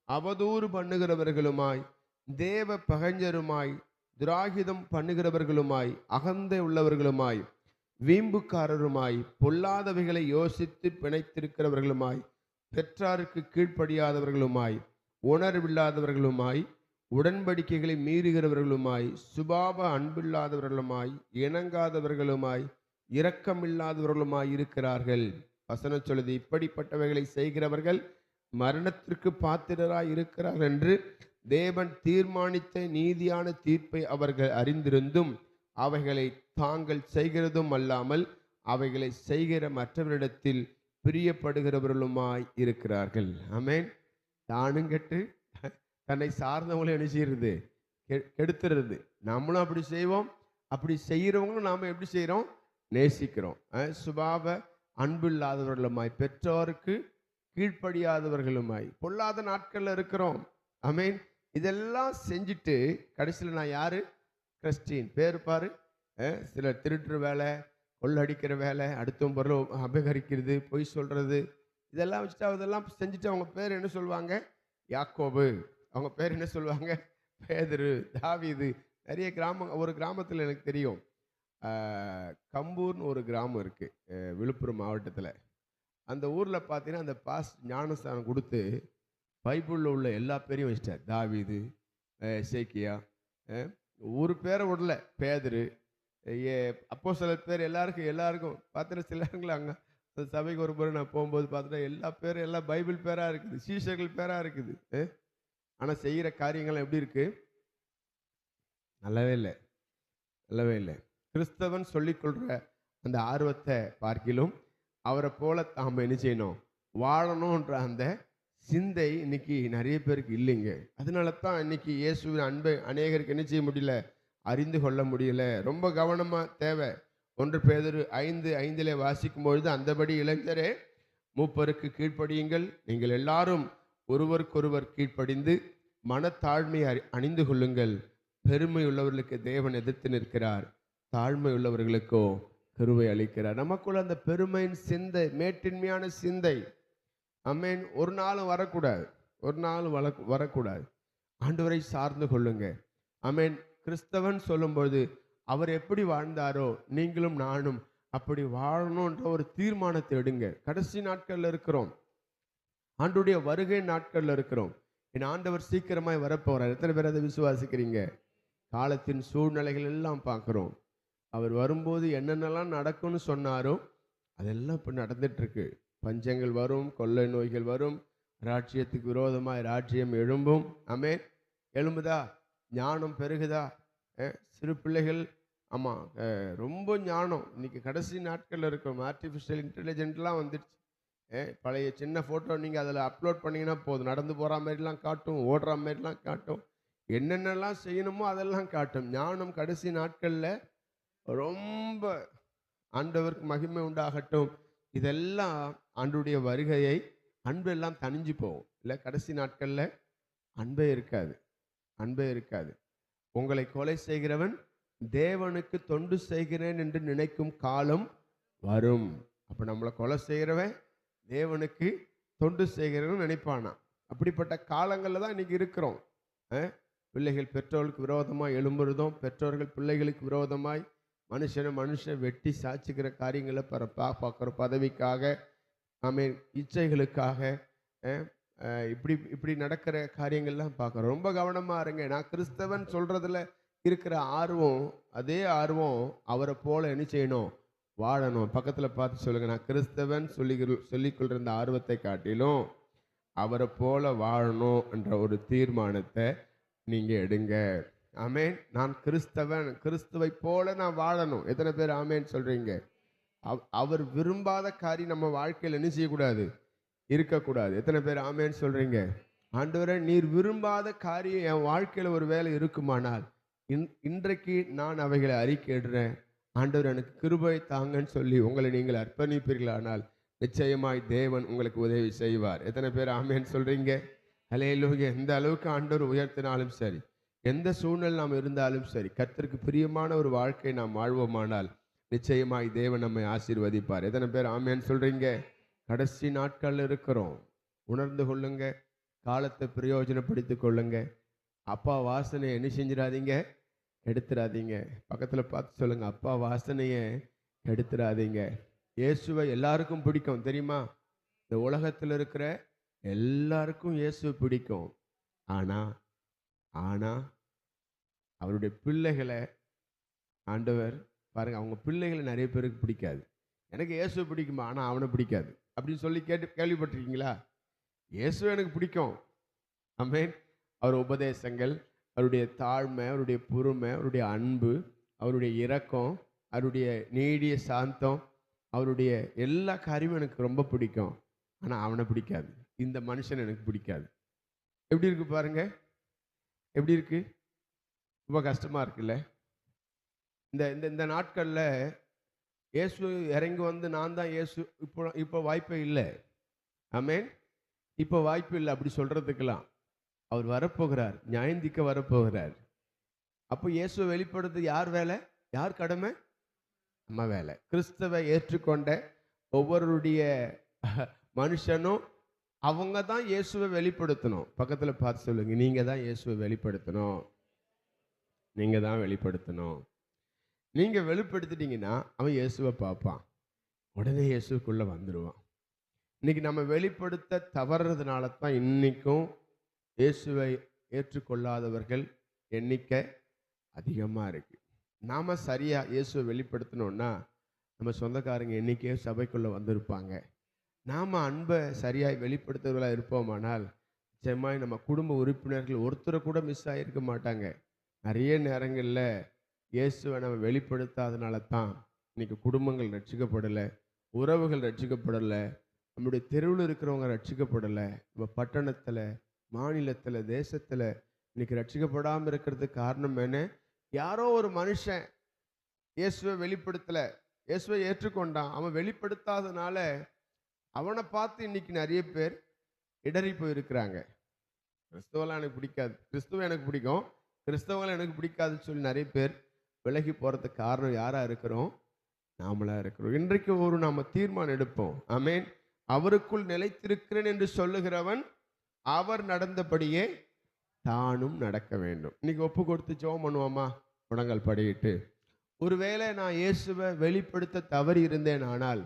அவதூறு பண்ணுகிறவர்களுமாய், தேவ பகைஞருமாய், துராகிதம் பண்ணுகிறவர்களுமாய், அகந்தை உள்ளவர்களுமாய், வீம்புக்காரருமாய், பொல்லாதவைகளை யோசித்து பிணைத்திருக்கிறவர்களுமாய், பெற்றாருக்கு கீழ்ப்படியாதவர்களுமாய், உணர்வில்லாதவர்களுமாய், உடன்படிக்கைகளை மீறுகிறவர்களுமாய், சுபாவ அன்பில்லாதவர்களுமாய், இணங்காதவர்களுமாய், இரக்கமில்லாதவர்களுமாய் இருக்கிறார்கள். வசனம் சொல்லுது, இப்படிப்பட்டவைகளை செய்கிறவர்கள் மரணத்திற்கு பாத்திரராய் இருக்கிறார்கள் என்று தேவன் தீர்மானித்த நீதியான தீர்ப்பை அவர்கள் அறிந்திருந்தும் அவைகளை தாங்கள் செய்கிறதும் அல்லாமல் அவைகளை செய்கிற மற்றவரிடத்தில் பிரியப்படுகிறவர்களுமாய் இருக்கிறார்கள். ஆமென். தானும் கெட்டு தன்னை சார்ந்தவங்களை என்ன செய்யறது? கெடுத்துறது. நம்மளும் அப்படி செய்வோம். அப்படி செய்கிறவங்களும் நாம் எப்படி செய்கிறோம்? நேசிக்கிறோம். சுபாவ அன்பு இல்லாதவர்களுமாய், பெற்றோருக்கு கீழ்ப்படியாதவர்களுமாய், பொல்லாத நாட்களில் இருக்கிறோம். ஆமென். இதெல்லாம் செஞ்சுட்டு கடைசியில் நான் யாரு? கிறிஸ்டின். பேர் பாரு. சில திருட்டுற வேலை, கொள்ளடிக்கிற வேலை, அடுத்தவங்க பொருள் அபகரிக்கிறது, பொய் சொல்றது, இதெல்லாம் வச்சுட்டு அதெல்லாம் செஞ்சுட்டு அவங்க பேர் என்ன சொல்லுவாங்க? யாக்கோபு. அவங்க பேர் என்ன சொல்லுவாங்க? பேதுரு, தாவீது. நிறைய ஒரு கிராமத்தில் எனக்கு தெரியும், கம்பூர்னு ஒரு கிராமம் இருக்கு விழுப்புரம் மாவட்டத்தில். அந்த ஊரில் பார்த்தீங்கன்னா அந்த ஞானஸ்தானம் கொடுத்து பைபிளில் உள்ள எல்லா பேரையும் வச்சிட்டார். தாவீது, சேக்கியா, ஒரு பேரை விடல, பேதுரு, அப்போ சில பேர் எல்லாருக்கும் பார்த்தீங்கன்னா சிலருங்களா அங்கே அந்த சபைக்கு ஒரு முறை நான் போகும்போது பார்த்துட்டா எல்லா பேரும் எல்லாம் பைபிள் பேராக இருக்குது, சீஷர்கள் பேராக இருக்குது. ஆனால் செய்கிற காரியங்கள்லாம் எப்படி இருக்கு? நல்லாவே இல்லை. கிறிஸ்தவன் சொல்லிக்கொள்கிற அந்த ஆர்வத்தை பார்க்கிலும் அவரை போல நாம் என்ன செய்யணும்? வாழணுன்ற அந்த சிந்தை இன்னைக்கு நிறைய பேருக்கு இல்லைங்க. அதனால தான் இன்னைக்கு இயேசுவின் அன்பை அநேகருக்கு என்ன செய்ய முடியல? அறிந்து கொள்ள முடியல. ரொம்ப கவனமாக தேவை. 1 பேதுரு 5:5 வாசிக்கும் பொழுது, அந்தபடி இளைஞரே மூப்பருக்கு கீழ்ப்படியுங்கள், நீங்கள் எல்லாரும் ஒருவருக்கொருவர் கீழ்ப்படிந்து மனத்தாழ்மையை அணிந்து கொள்ளுங்கள். பெருமை உள்ளவர்களுக்கு தேவன் எதிர்த்து நிற்கிறார், தாழ்மை உள்ளவர்களுக்கோ கிருபை அளிக்கிறார். நமக்குள்ள அந்த பெருமையின் சிந்தை, மேட்டின்மையான சிந்தை, ஆமென், ஒரு நாளும் வரக்கூடாது. ஒரு நாளும் வரக்கூடாது. ஆண்டவரை சார்ந்து கொள்ளுங்க. ஆமென். கிறிஸ்தவன் சொல்லும்போது அவர் எப்படி வாழ்ந்தாரோ நீங்களும் நானும் அப்படி வாழணும்ன்ற ஒரு தீர்மானத்தை எடுங்க. கடைசி நாட்கள்ல இருக்கிறோம், ஆண்டுடைய வருகை நாட்கள்ல இருக்கிறோம். என் ஆண்டவர் சீக்கிரமாய் வரப்போறார். எத்தனை பேர் அதை விசுவாசிக்கிறீங்க? காலத்தின் சூழ்நிலைகள் எல்லாம் பார்க்குறோம். அவர் வரும்போது என்னென்னலாம் நடக்கும்னு சொன்னாரோ அதெல்லாம் இப்போ நடந்துட்டு இருக்கு. பஞ்சங்கள் வரும், கொள்ளை நோய்கள் வரும், ராஜ்யத்துக்கு விரோதமாய் ராஜ்யம் எழும்பும். ஆமென். எழும்புதா? ஞானம் பெருகுதா? சிறு பிள்ளைகள், ஆமாம், ரொம்ப ஞானம். இன்னைக்கு கடைசி நாட்களில் இருக்கும். ஆர்டிஃபிஷியல் இன்டெலிஜென்ட்லாம் வந்துடுச்சு. பழைய சின்ன ஃபோட்டோ நீங்கள் அதில் அப்லோட் பண்ணிங்கன்னா போதும், நடந்து போகிற மாதிரிலாம் காட்டும், ஓடுற மாதிரிலாம் காட்டும், என்னென்னலாம் செய்யணுமோ அதெல்லாம் காட்டும். ஞானம் கடைசி நாட்களில் ரொம்ப, ஆண்டவருக்கு மகிமை உண்டாகட்டும். இதெல்லாம் ஆண்டுடைய வருகையை, அன்பு எல்லாம் தணிஞ்சு போகும். இல்லை, கடைசி நாட்களில் அன்பே இருக்காது, அன்பே இருக்காது. உங்களை கொலை செய்கிறவன் தேவனுக்கு தொண்டு செய்கிறேன் என்று நினைக்கும் காலம் வரும். அப்போ நம்மளை கொலை செய்கிறவன் தேவனுக்கு தொண்டு செய்கிறேன்னு நினைப்பானா. அப்படிப்பட்ட காலங்களில் தான் இன்னைக்கு இருக்கிறோம். பிள்ளைகள் பெற்றோர்களுக்கு விரோதமாய் எழும்புறதும், பெற்றோர்கள் பிள்ளைகளுக்கு விரோதமாய் மனுஷன் வெட்டி சாட்சிக்கிற காரியங்களை பார்க்குற பதவிக்காக, ஆமென், இச்சைகளுக்காக, இப்படி நடக்கிற காரியங்கள்லாம் பார்க்குறோம். ரொம்ப கவனமாக இருங்க. நான் கிறிஸ்தவன் சொல்கிறதுல இருக்கிற ஆர்வம், அதே ஆர்வம் அவரை போல என்ன செய்யணும்? வாழணும். பக்கத்தில் பார்த்து சொல்லுங்கள், நான் கிறிஸ்தவன் சொல்லிக்கொள்கிற இந்த ஆர்வத்தை காட்டிலும் அவரை போல வாழணும் என்ற ஒரு தீர்மானத்தை நீங்கள் எடுங்க. ஆமென். நான் கிறிஸ்தவன், கிறிஸ்துவை போல நான் வாழணும். எத்தனை பேர் ஆமென் சொல்கிறீங்க? அவர் விரும்பாத காரியம் நம்ம வாழ்க்கையில் என்ன செய்யக்கூடாது? இருக்கக்கூடாது. எத்தனை பேர் ஆமென் சொல்கிறீங்க? ஆண்டவரே, நீர் விரும்பாத காரியம் என் வாழ்க்கையில் ஒரு வேலை இருக்குமானால் இன்றைக்கு நான் அவைகளை அறிக்கையிடுறேன். ஆண்டவர் எனக்கு கிருபை தாங்கன்னு சொல்லி உங்களை நீங்கள் அர்ப்பணிப்பீர்களானால் நிச்சயமாய் தேவன் உங்களுக்கு உதவி செய்வார். எத்தனை பேர் ஆமென் சொல்கிறீங்க? அல்லேலூயா. எந்த அளவுக்கு ஆண்டவர் உயர்த்தினாலும் சரி, எந்த சூழ்நிலை நாம் இருந்தாலும் சரி, கர்த்தருக்கு பிரியமான ஒரு வாழ்க்கை நாம் வாழ்வோமானால் நிச்சயமாய் தேவன் நம்மை ஆசீர்வதிப்பார். எத்தனை பேர் ஆமென் சொல்கிறீங்க? கடைசி நாட்களில் இருக்கிறோம். உணர்ந்து கொள்ளுங்க, காலத்தை பிரயோஜனப்படுத்திக் கொள்ளுங்க. அப்பா வாசனையை என்ன செஞ்சிடாதீங்க? எடுத்துடாதீங்க. பக்கத்தில் பார்த்து சொல்லுங்க, அப்பா வாசனையை எடுத்துடாதீங்க. இயேசுவை எல்லாருக்கும் பிடிக்கும் தெரியுமா? இந்த உலகத்தில் இருக்கிற எல்லாருக்கும் இயேசுவை பிடிக்கும். ஆனால் அவருடைய பிள்ளைகளை ஆண்டவர் பாருங்க, அவங்க பிள்ளைகளை நிறைய பேருக்கு பிடிக்காது. எனக்கு இயேசுவை பிடிக்குமா, ஆனால் அவனை பிடிக்காது அப்படின்னு சொல்லி கேள்விப்பட்டிருக்கீங்களா? இயேசுவை எனக்கு பிடிக்கும். ஆமென். அவர் உபதேசங்கள், அவருடைய தாழ்மை, அவருடைய பொறுமை, அவருடைய அன்பு, அவருடைய இரக்கம், அவருடைய நீடிய சாந்தம், அவருடைய எல்லா காரியமும் எனக்கு ரொம்ப பிடிக்கும். ஆனால் அவனை பிடிக்காது. இந்த மனுஷன் எனக்கு பிடிக்காது. எப்படி இருக்கு பாருங்க, எப்படி இருக்கு? ரொம்ப கஷ்டமா இருக்குல்ல? இந்த நாட்களில் இயேசு இறங்கி வந்து நான் தான் இயேசு, இப்போ வாய்ப்பே இல்லை. ஆமென். இப்போ வாய்ப்பு இல்லை அப்படி சொல்றதுக்கெல்லாம். அவர் வரப்போகிறார், நியாயந்திக்க வரப்போகிறார். அப்போ இயேசுவை வெளிப்படுறது யார் வேலை? யார் கடமை? நம்ம வேலை. கிறிஸ்தவை ஏற்றுக்கொண்ட ஒவ்வொருடைய மனுஷனும் அவங்க தான் இயேசுவை வெளிப்படுத்தணும். பக்கத்தில் பார்த்து சொல்லுங்க, நீங்க தான் இயேசுவை வெளிப்படுத்தணும். நீங்க தான் வெளிப்படுத்தணும். நீங்க வெளிப்படுத்திட்டீங்கன்னா அவன் இயேசுவை பார்ப்பான், உடனே இயேசுக்குள்ள வந்துடுவான். இன்னைக்கு நம்ம வெளிப்படுத்த தவறுறதுனால தான் இன்னைக்கும் இயேசுவை ஏற்றுக்கொள்ளாதவர்கள் எண்ணிக்கை அதிகமாக இருக்கு. நாம் சரியாக இயேசுவை வெளிப்படுத்தணும்னா நம்ம சொந்தக்காரங்க எண்ணிக்கையே சபைக்குள்ளே வந்திருப்பாங்க. நாம் அன்பை சரியாக வெளிப்படுத்துவர்களாக இருப்போமானால் நிச்சயமாய் நம்ம குடும்ப உறுப்பினர்கள் ஒருத்தரை கூட மிஸ் ஆகியிருக்க மாட்டாங்க. நிறைய நேரங்களில் இயேசுவை நம்ம வெளிப்படுத்தாதனால தான் இன்னைக்கு குடும்பங்கள் ரட்சிக்கப்படலை, உறவுகள் ரட்சிக்கப்படலை, நம்முடைய தெருவில் இருக்கிறவங்க ரட்சிக்கப்படலை. நம்ம பட்டணத்தில், மாநிலத்தில், தேசத்தில் இன்னைக்கு ரட்சிக்கப்படாமல் இருக்கிறதுக்கு காரணம் என்ன? யாரோ ஒரு மனுஷன் இயேசுவை வெளிப்படுத்தலை, இயேசுவை ஏற்றுக்கொண்டான். அவன் வெளிப்படுத்தாதனால அவனை பார்த்து இன்னைக்கு நிறைய பேர் இடறி போயிருக்கிறாங்க. கிறிஸ்தவெல்லாம் எனக்கு பிடிக்காது, கிறிஸ்துவ எனக்கு பிடிக்கும், கிறிஸ்தவங்களை எனக்கு பிடிக்காதுன்னு சொல்லி நிறைய பேர் விலகி போகிறதுக்கு காரணம் யாராக இருக்கிறோம்? நாமளாக இருக்கிறோம். இன்றைக்கு ஒரு நாம் தீர்மானம் எடுப்போம். ஆமென். அவருக்குள் நிலைத்திருக்கிறேன் என்று சொல்லுகிறவன் அவர் நடந்தபடியே தானும் நடக்க வேண்டும். இன்னைக்கு ஒப்பு கொடுத்து ஜெபம் பண்ணுவோமா? முழங்கால் படியிட்டு, ஒருவேளை நான் இயேசுவை வெளிப்படுத்த தவறி இருந்தேன் ஆனால்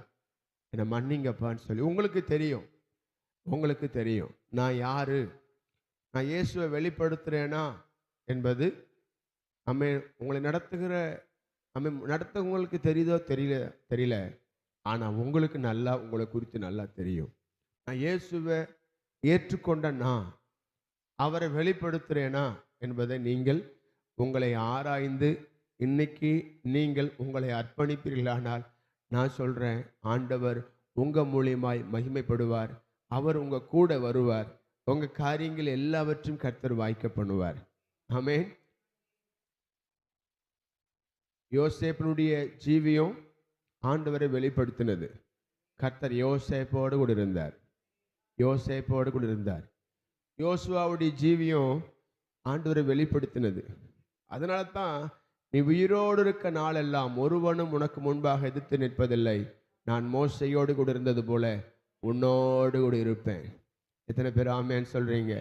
என்னை மன்னிங்கப்பான்னு சொல்லி, உங்களுக்கு தெரியும் நான் யாரு, நான் இயேசுவை வெளிப்படுத்துகிறேனா என்பது. உங்களை நடத்துகிறவங்களுக்கு தெரியுதோ தெரியல, ஆனால் உங்களுக்கு உங்களை குறித்து நல்லா தெரியும். நான் இயேசுவை ஏற்றுக்கொண்ட நான் அவரை வெளிப்படுத்துகிறேனா என்பதை நீங்கள் உங்களை ஆராய்ந்து இன்னைக்கு நீங்கள் உங்களை அர்ப்பணிப்பீர்களானால் நான் சொல்கிறேன், ஆண்டவர் உங்கள் மூலியமாய் மகிமைப்படுவார். அவர் உங்கள் கூட வருவார். உங்கள் காரியங்கள் எல்லாவற்றையும் கர்த்தர் வாய்க்க பண்ணுவார். ஆமென். யோசேப்பினுடைய ஜீவியம் ஆண்டவரை வெளிப்படுத்தினது. கர்த்தர் யோசேப்போடு கூட இருந்தார். யோசுவாவுடைய ஜீவியம் ஆண்டவரை வெளிப்படுத்தினது. அதனால தான் நீ உயிரோடு இருக்க நாளெல்லாம் ஒருவனும் உனக்கு முன்பாக எதிர்த்து நிற்பதில்லை, நான் மோசையோடு கூட இருந்தது போல உன்னோடு கூட இருப்பேன். எத்தனை பேர் ஆமேன்னு சொல்றீங்க?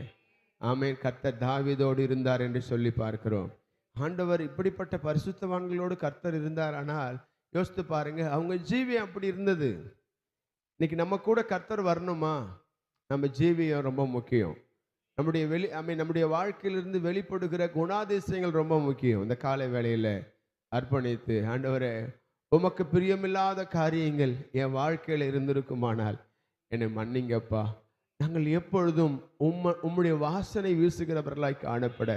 ஆமேன். கர்த்தர் தாவீதோடு இருந்தார் என்று சொல்லி பார்க்கிறோம். ஆண்டவர் இப்படிப்பட்ட பரிசுத்தவான்களோடு கர்த்தர் இருந்தார். ஆனால் யோசித்து பாருங்க, அவங்க ஜீவியம் அப்படி இருந்தது. இன்னைக்கு நம்ம கூட கர்த்தர் வரணுமா? நம்ம ஜீவியம் ரொம்ப முக்கியம். நம்முடைய வாழ்க்கையிலிருந்து வெளிப்படுகிற குணாதிசயங்கள் ரொம்ப முக்கியம். இந்த காலை வேளையில் அர்ப்பணித்து, ஆண்டவரே உமக்கு பிரியமில்லாத காரியங்கள் என் வாழ்க்கையில் இருந்திருக்குமானால் என்னை மன்னிங்கப்பா. நாங்கள் எப்பொழுதும் உம்முடைய வாசனை வீசுகிறவர்களாய் காணப்பட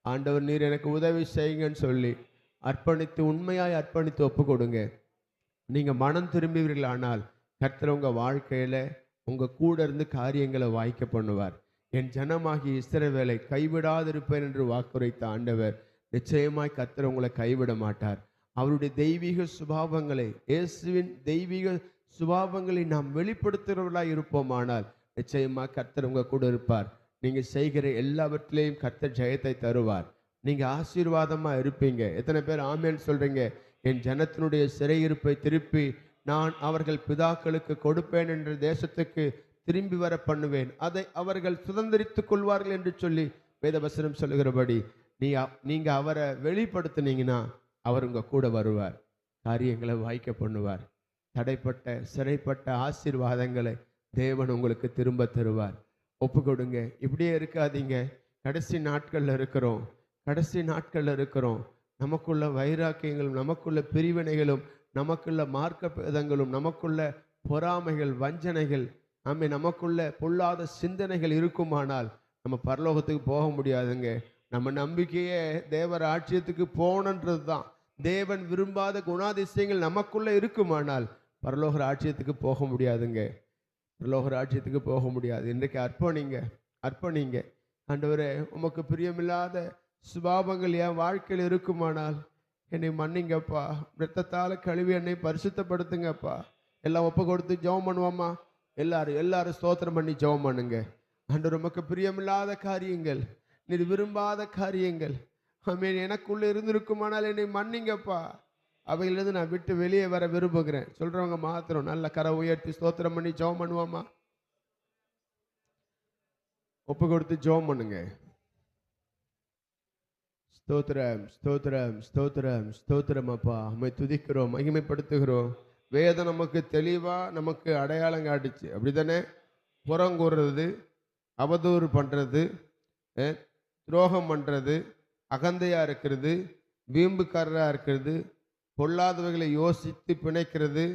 ஆண்டவர் நீர் எனக்கு உதவி செய்யுங்கன்னு சொல்லி அர்ப்பணித்து, உண்மையாய் அர்ப்பணித்து ஒப்பு கொடுங்க. நீங்கள் மனம் திரும்புவீர்களானால் கர்த்தர் உங்கள் வாழ்க்கையில் உங்கள் கூட இருந்து காரியங்களை வாய்க்க பண்ணுவார். என் ஜனமாகி இஸ்ரவேலை கைவிடாதிருப்பேன் என்று வாக்குரைத்த ஆண்டவர் நிச்சயமாய் கர்த்தர் உங்களை கைவிட மாட்டார். அவருடைய தெய்வீக சுபாவங்களை, இயேசுவின் தெய்வீக சுபாவங்களை நாம் வெளிப்படுத்துகிறவர்களாக இருப்போமானால் நிச்சயமாக கர்த்தர் உங்கள் கூட இருப்பார். நீங்கள் செய்கிற எல்லாவற்றிலையும் கர்த்தர் ஜெயத்தை தருவார். நீங்கள் ஆசீர்வாதமாக இருப்பீங்க. எத்தனை பேர் ஆமேன்னு சொல்கிறீங்க? என் ஜனத்தினுடைய சிறையிருப்பை திருப்பி நான் அவர்கள் பிதாக்களுக்கு கொடுப்பேன் என்ற தேசத்துக்கு திரும்பி வர பண்ணுவேன், அதை அவர்கள் சுதந்திரித்துக் கொள்வார்கள் என்று சொல்லி வேதவசனம் சொல்லுகிறபடி நீங்கள் அவரை வெளிப்படுத்தினீங்கன்னா அவர் உங்கள் கூட வருவார், காரியங்களை வாய்க்க பண்ணுவார். தடைப்பட்ட சிறைப்பட்ட ஆசீர்வாதங்களை தேவன் உங்களுக்கு திரும்ப தருவார். ஒப்பு கொடுங்க. இப்படியே இருக்காதீங்க. கடைசி நாட்களில் இருக்கிறோம். நமக்குள்ள வைராக்கியங்களும், நமக்குள்ள பிரிவினைகளும், நமக்குள்ள மார்க்க பேதங்களும், நமக்குள்ள பொறாமைகள், வஞ்சனைகள், நமக்குள்ள பொல்லாத சிந்தனைகள் இருக்குமானால் நம்ம பரலோகத்துக்கு போக முடியாதுங்க. நம்ம நம்பிக்கையே தேவ ராஜ்யத்துக்கு போகணுன்றது தான். தேவன் விரும்பாத குணாதிசயங்கள் நமக்குள்ள இருக்குமானால் பரலோக ராஜ்யத்துக்கு போக முடியாதுங்க. இன்றைக்கு அர்ப்பணிங்க. ஆண்டவரே உமக்கு பிரியமில்லாத சுபாவங்கள் என் வாழ்க்கையில் இருக்குமானால் என்னை மன்னிங்கப்பா. இரத்தத்தால் கழுவி என்னை பரிசுத்தப்படுத்துங்கப்பா. எல்லாம் ஒப்பு கொடுத்து ஜெபம் பண்ணுவோமா? எல்லாரும் ஸ்தோத்திரம் பண்ணி ஜெபம் பண்ணுங்க. ஆண்டவர் உமக்கு பிரியமில்லாத காரியங்கள், நீர் விரும்பாத காரியங்கள் எனக்குள்ள இருந்திருக்குமானால் என்னை மன்னிங்கப்பா. அவையிலிருந்து நான் விட்டு வெளியே வர விரும்புகிறேன் சொல்றவங்க மாத்திரம் நல்ல கரை உயர்த்தி ஸ்தோத்திரம் பண்ணி ஜெபம் பண்ணுவோமா? ஒப்பு கொடுத்து ஜெபம் பண்ணுங்க. ஸ்தோத்திரம் அப்பா, உம்மை துதிக்கிறோம், மகிமைப்படுத்துகிறோம். வேதம் நமக்கு தெளிவாக நமக்கு அடையாளம் காட்டுச்சு, அப்படித்தானே? புறங்கூறுறது, அவதூறு பண்ணுறது, துரோகம் பண்ணுறது, அகந்தையாக இருக்கிறது, வீம்புக்காரராக இருக்கிறது, பொல்லாதவைகளை யோசித்து பிணைக்கிறது,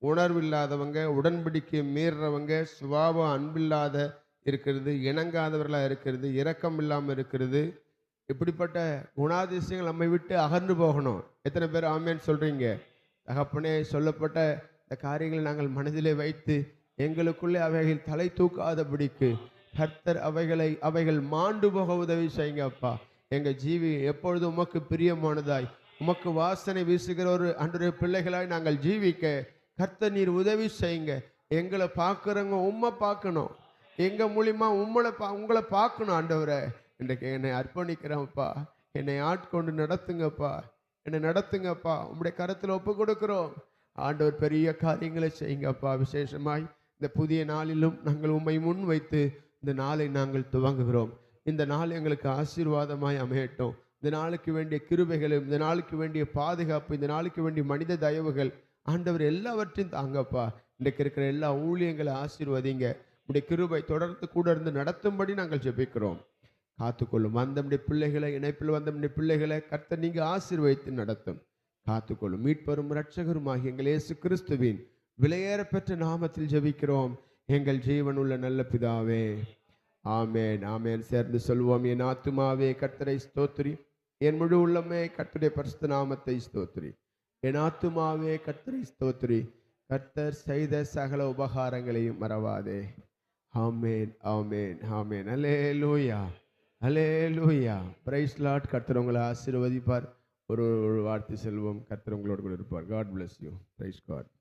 உணர்வில்லாதவங்க, உடன்படிக்கை மீறுறவங்க, சுபாவம் அன்பில்லாத இருக்கிறது, இணங்காதவர்களாக இருக்கிறது, இரக்கம் இல்லாமல் இருக்கிறது. இப்படிப்பட்ட குணாதிசயங்கள் நம்மை விட்டு அகன்று போகணும். எத்தனை பேர் ஆமேன்னு சொல்கிறீங்க? தகப்பனே, சொல்லப்பட்ட இந்த காரியங்களை நாங்கள் மனதிலே வைத்து எங்களுக்குள்ளே அவைகள் தலை தூக்காதபடிக்கு கர்த்தர் அவைகள் மாண்டு போக உதவி செய்யுங்க அப்பா. எங்கள் ஜீவி எப்பொழுது உமக்கு பிரியமானதாய், உமக்கு வாசனை வீசுகிற ஒரு அன்றைய பிள்ளைகளாய் நாங்கள் ஜீவிக்க கர்த்தர் நீர் உதவி செய்யுங்க. எங்களை பார்க்குறவங்க உம்மை பார்க்கணும், எங்க மூலியமா உங்களை பார்க்கணும் ஆண்டவரே. இன்றைக்கு என்னை அர்ப்பணிக்கிறேன்ப்பா, என்னை ஆட்கொண்டு நடத்துங்கப்பா, என்னை நடத்துங்கப்பா, உம்முடைய கரத்தில் ஒப்பு கொடுக்கிறோம் ஆண்டவர். பெரிய காரியங்களை செய்யுங்கப்பா. விசேஷமாய் இந்த புதிய நாளிலும் நாங்கள் உம்மை முன் வைத்து இந்த நாளை நாங்கள் துவங்குகிறோம். இந்த நாள் எங்களுக்கு ஆசீர்வாதமாய் அமையட்டும். இந்த நாளுக்கு வேண்டிய கிருபைகளும், இந்த நாளுக்கு வேண்டிய பாதுகாப்பு, இந்த நாளுக்கு வேண்டிய மனித தயவுகள் ஆண்டவர் எல்லாவற்றையும் தாங்கப்பா. இன்றைக்கு இருக்கிற எல்லா ஊழியங்களை ஆசீர்வதிங்க. உடைய கிருபை தொடர்ந்து கூட இருந்து நடத்தும்படி நாங்கள் ஜெபிக்கிறோம். காத்துக்கொள்ளும். வந்தமுடைய பிள்ளைகளை, இணைப்பில் வந்தமுடைய பிள்ளைகளை கர்த்தர் நீங்க ஆசீர்வதித்து நடத்தும். காத்துக்கொள்ளும். மீட்பரும் இரட்சகருமாகி எங்கள் இயேசு கிறிஸ்துவின் விலையேற பெற்ற நாமத்தில் ஜெபிக்கிறோம் எங்கள் ஜீவனுள்ள நல்ல பிதாவே. ஆமேன், ஆமேன். சேர்ந்து சொல்வோம். என் ஆத்துமாவே கர்த்தரை ஸ்தோத்திரி, என் முழு உள்ளமே கர்த்தருடைய பரிசுத்த நாமத்தை ஸ்தோத்திரி. என் ஆத்துமாவே கர்த்தரை ஸ்தோத்திரி, கர்த்தர் செய்த சகல உபகாரங்களையும் மறவாதே. ஆமேன், ஆமேன், ஆமேன். அல்லேலூயா, அல்லேலூயா. Praise Lord. கர்த்தர் உங்களை ஆசீர்வதிப்பார். ஒரு வார்த்தை செல்வம். கர்த்தர் உங்களோடு கூட இருப்பார். God bless you. Praise God.